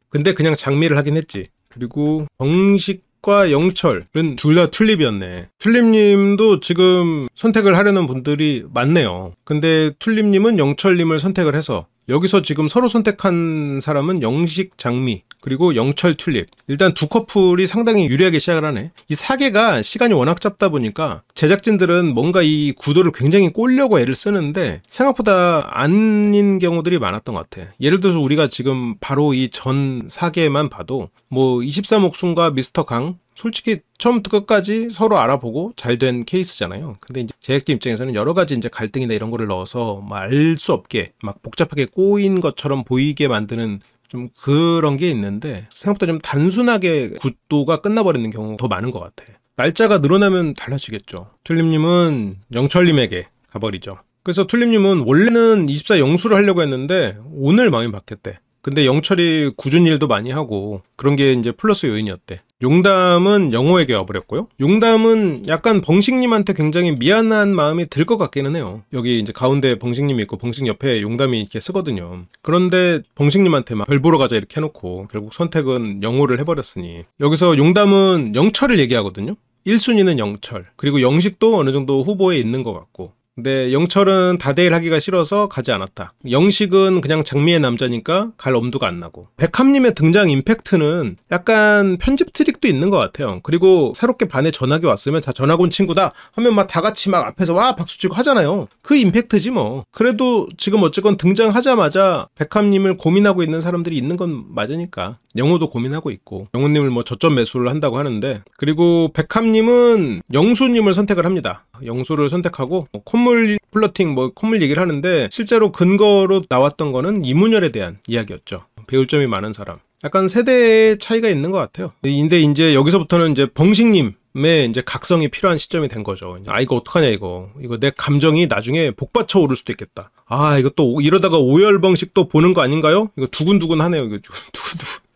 근데 그냥 장미를 하긴 했지. 그리고 정식과 영철은 둘 다 튤립이었네. 튤립님도 지금 선택을 하려는 분들이 많네요. 근데 튤립님은 영철님을 선택을 해서 여기서 지금 서로 선택한 사람은 영식 장미 그리고 영철 튤립. 일단 두 커플이 상당히 유리하게 시작을 하네. 이 사계가 시간이 워낙 짧다 보니까 제작진들은 뭔가 이 구도를 굉장히 꼬려고 애를 쓰는데 생각보다 아닌 경우들이 많았던 것 같아. 예를 들어서 우리가 지금 바로 이 전 사계만 봐도 뭐 23옥순과 미스터 강 솔직히 처음부터 끝까지 서로 알아보고 잘 된 케이스잖아요. 근데 이제 제작진 입장에서는 여러 가지 이제 갈등이나 이런 거를 넣어서 알 수 없게 막 복잡하게 꼬인 것처럼 보이게 만드는 좀 그런 게 있는데 생각보다 좀 단순하게 구도가 끝나버리는 경우가 더 많은 것 같아. 날짜가 늘어나면 달라지겠죠. 튤립님은 영철님에게 가버리죠. 그래서 튤립님은 원래는 24 영수를 하려고 했는데 오늘 마음이 바뀌었대. 근데 영철이 굳은 일도 많이 하고 그런 게 이제 플러스 요인이었대. 용담은 영호에게 와버렸고요. 용담은 약간 봉식님한테 굉장히 미안한 마음이 들 것 같기는 해요. 여기 이제 가운데 봉식님이 있고 봉식 옆에 용담이 이렇게 쓰거든요. 그런데 봉식님한테 막 별 보러 가자 이렇게 해놓고 결국 선택은 영호를 해버렸으니 여기서 용담은 영철을 얘기하거든요. 1순위는 영철 그리고 영식도 어느 정도 후보에 있는 것 같고 근데 영철은 다대일 하기가 싫어서 가지 않았다. 영식은 그냥 장미의 남자니까 갈 엄두가 안 나고. 백합님의 등장 임팩트는 약간 편집 트릭도 있는 것 같아요. 그리고 새롭게 반에 전학이 왔으면 자 전학 온 친구다 하면 막 다 같이 막 앞에서 와 박수치고 하잖아요. 그 임팩트지 뭐. 그래도 지금 어쨌건 등장하자마자 백합님을 고민하고 있는 사람들이 있는 건 맞으니까. 영호도 고민하고 있고 영호님을 뭐 저점 매수를 한다고 하는데, 그리고 백합님은 영수님을 선택을 합니다. 영수를 선택하고 콧물 플러팅 뭐 콧물 얘기를 하는데, 실제로 근거로 나왔던 거는 이문열에 대한 이야기였죠. 배울 점이 많은 사람. 약간 세대의 차이가 있는 것 같아요. 근데 이제 여기서부터는 이제 벙식님의 이제 각성이 필요한 시점이 된 거죠. 아 이거 어떡하냐 이거 내 감정이 나중에 복받쳐 오를 수도 있겠다. 아 이거 또 이러다가 오열벙식 또 보는 거 아닌가요? 이거 두근두근 하네요. 이거 두근두근.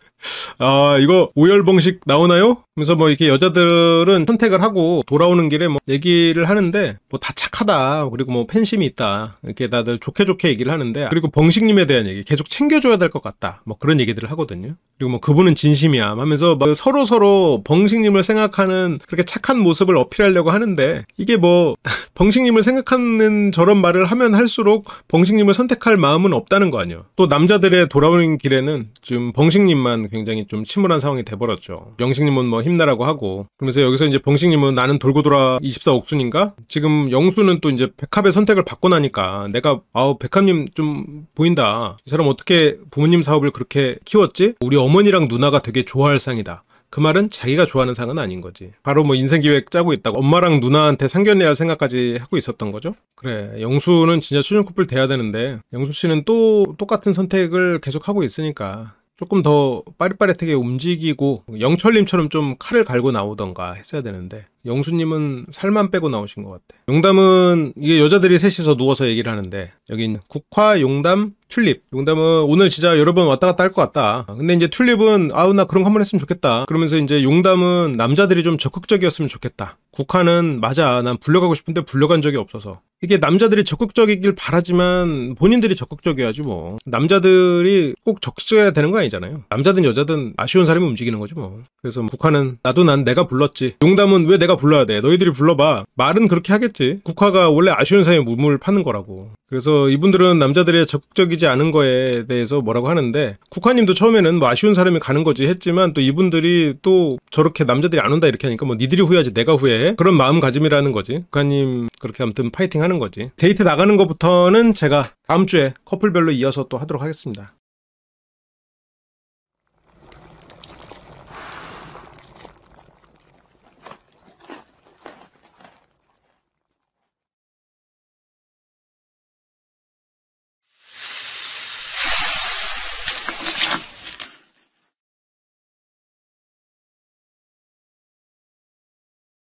아 이거 오열벙식 나오나요? 그래서 뭐 이렇게 여자들은 선택을 하고 돌아오는 길에 뭐 얘기를 하는데 뭐 다 착하다, 그리고 뭐 팬심이 있다, 이렇게 다들 좋게 얘기를 하는데, 그리고 벙식님에 대한 얘기 계속 챙겨줘야 될 것 같다, 뭐 그런 얘기들을 하거든요. 그리고 뭐 그분은 진심이야 하면서 막 서로 벙식님을 생각하는 그렇게 착한 모습을 어필하려고 하는데, 이게 뭐 벙식님을 생각하는 저런 말을 하면 할수록 벙식님을 선택할 마음은 없다는 거 아니에요. 또 남자들의 돌아오는 길에는 지금 벙식님만 굉장히 좀 침울한 상황이 돼버렸죠. 영식님은 뭐 힘내라고 하고, 그러면서 여기서 이제 벙식님은 나는 돌고 돌아 24옥순인가? 지금 영수는 또 이제 백합의 선택을 받고 나니까 내가 백합님 좀 보인다, 이 사람 어떻게 부모님 사업을 그렇게 키웠지? 우리 어머니랑 누나가 되게 좋아할 상이다. 그 말은 자기가 좋아하는 상은 아닌 거지. 바로 뭐 인생기획 짜고 있다고 엄마랑 누나한테 상견례 할 생각까지 하고 있었던 거죠. 그래 영수는 진짜 초년 커플 돼야 되는데, 영수 씨는 또 똑같은 선택을 계속 하고 있으니까 조금 더 빠릿빠릿하게 움직이고 영철님처럼 좀 칼을 갈고 나오던가 했어야 되는데, 영수님은 살만 빼고 나오신 것 같아. 용담은 이게 여자들이 셋이서 누워서 얘기를 하는데, 여긴 국화, 용담, 튤립. 용담은 오늘 진짜 여러 번 왔다 갔다 할 것 같다. 근데 이제 튤립은 아우 나 그런 거 한번 했으면 좋겠다. 그러면서 이제 용담은 남자들이 좀 적극적이었으면 좋겠다. 국화는 맞아 난 불려가고 싶은데 불려간 적이 없어서. 이게 남자들이 적극적이길 바라지만 본인들이 적극적이어야지 뭐. 남자들이 꼭 적극적이어야 되는 거 아니잖아요. 남자든 여자든 아쉬운 사람이 움직이는 거지 뭐. 그래서 국화는 나도 난 내가 불렀지. 용담은 왜 내가 불러야 돼? 너희들이 불러봐. 말은 그렇게 하겠지. 국화가 원래 아쉬운 사람이 물물 파는 거라고. 그래서 이분들은 남자들의 적극적이지 않은 거에 대해서 뭐라고 하는데, 국화님도 처음에는 뭐 아쉬운 사람이 가는 거지 했지만, 또 이분들이 또 저렇게 남자들이 안 온다 이렇게 하니까 뭐 니들이 후회하지 내가 후회해? 그런 마음가짐이라는 거지. 국화님 그렇게 아무튼 파이팅 하는 거지. 데이트 나가는 것부터는 제가 다음 주에 커플별로 이어서 또 하도록 하겠습니다.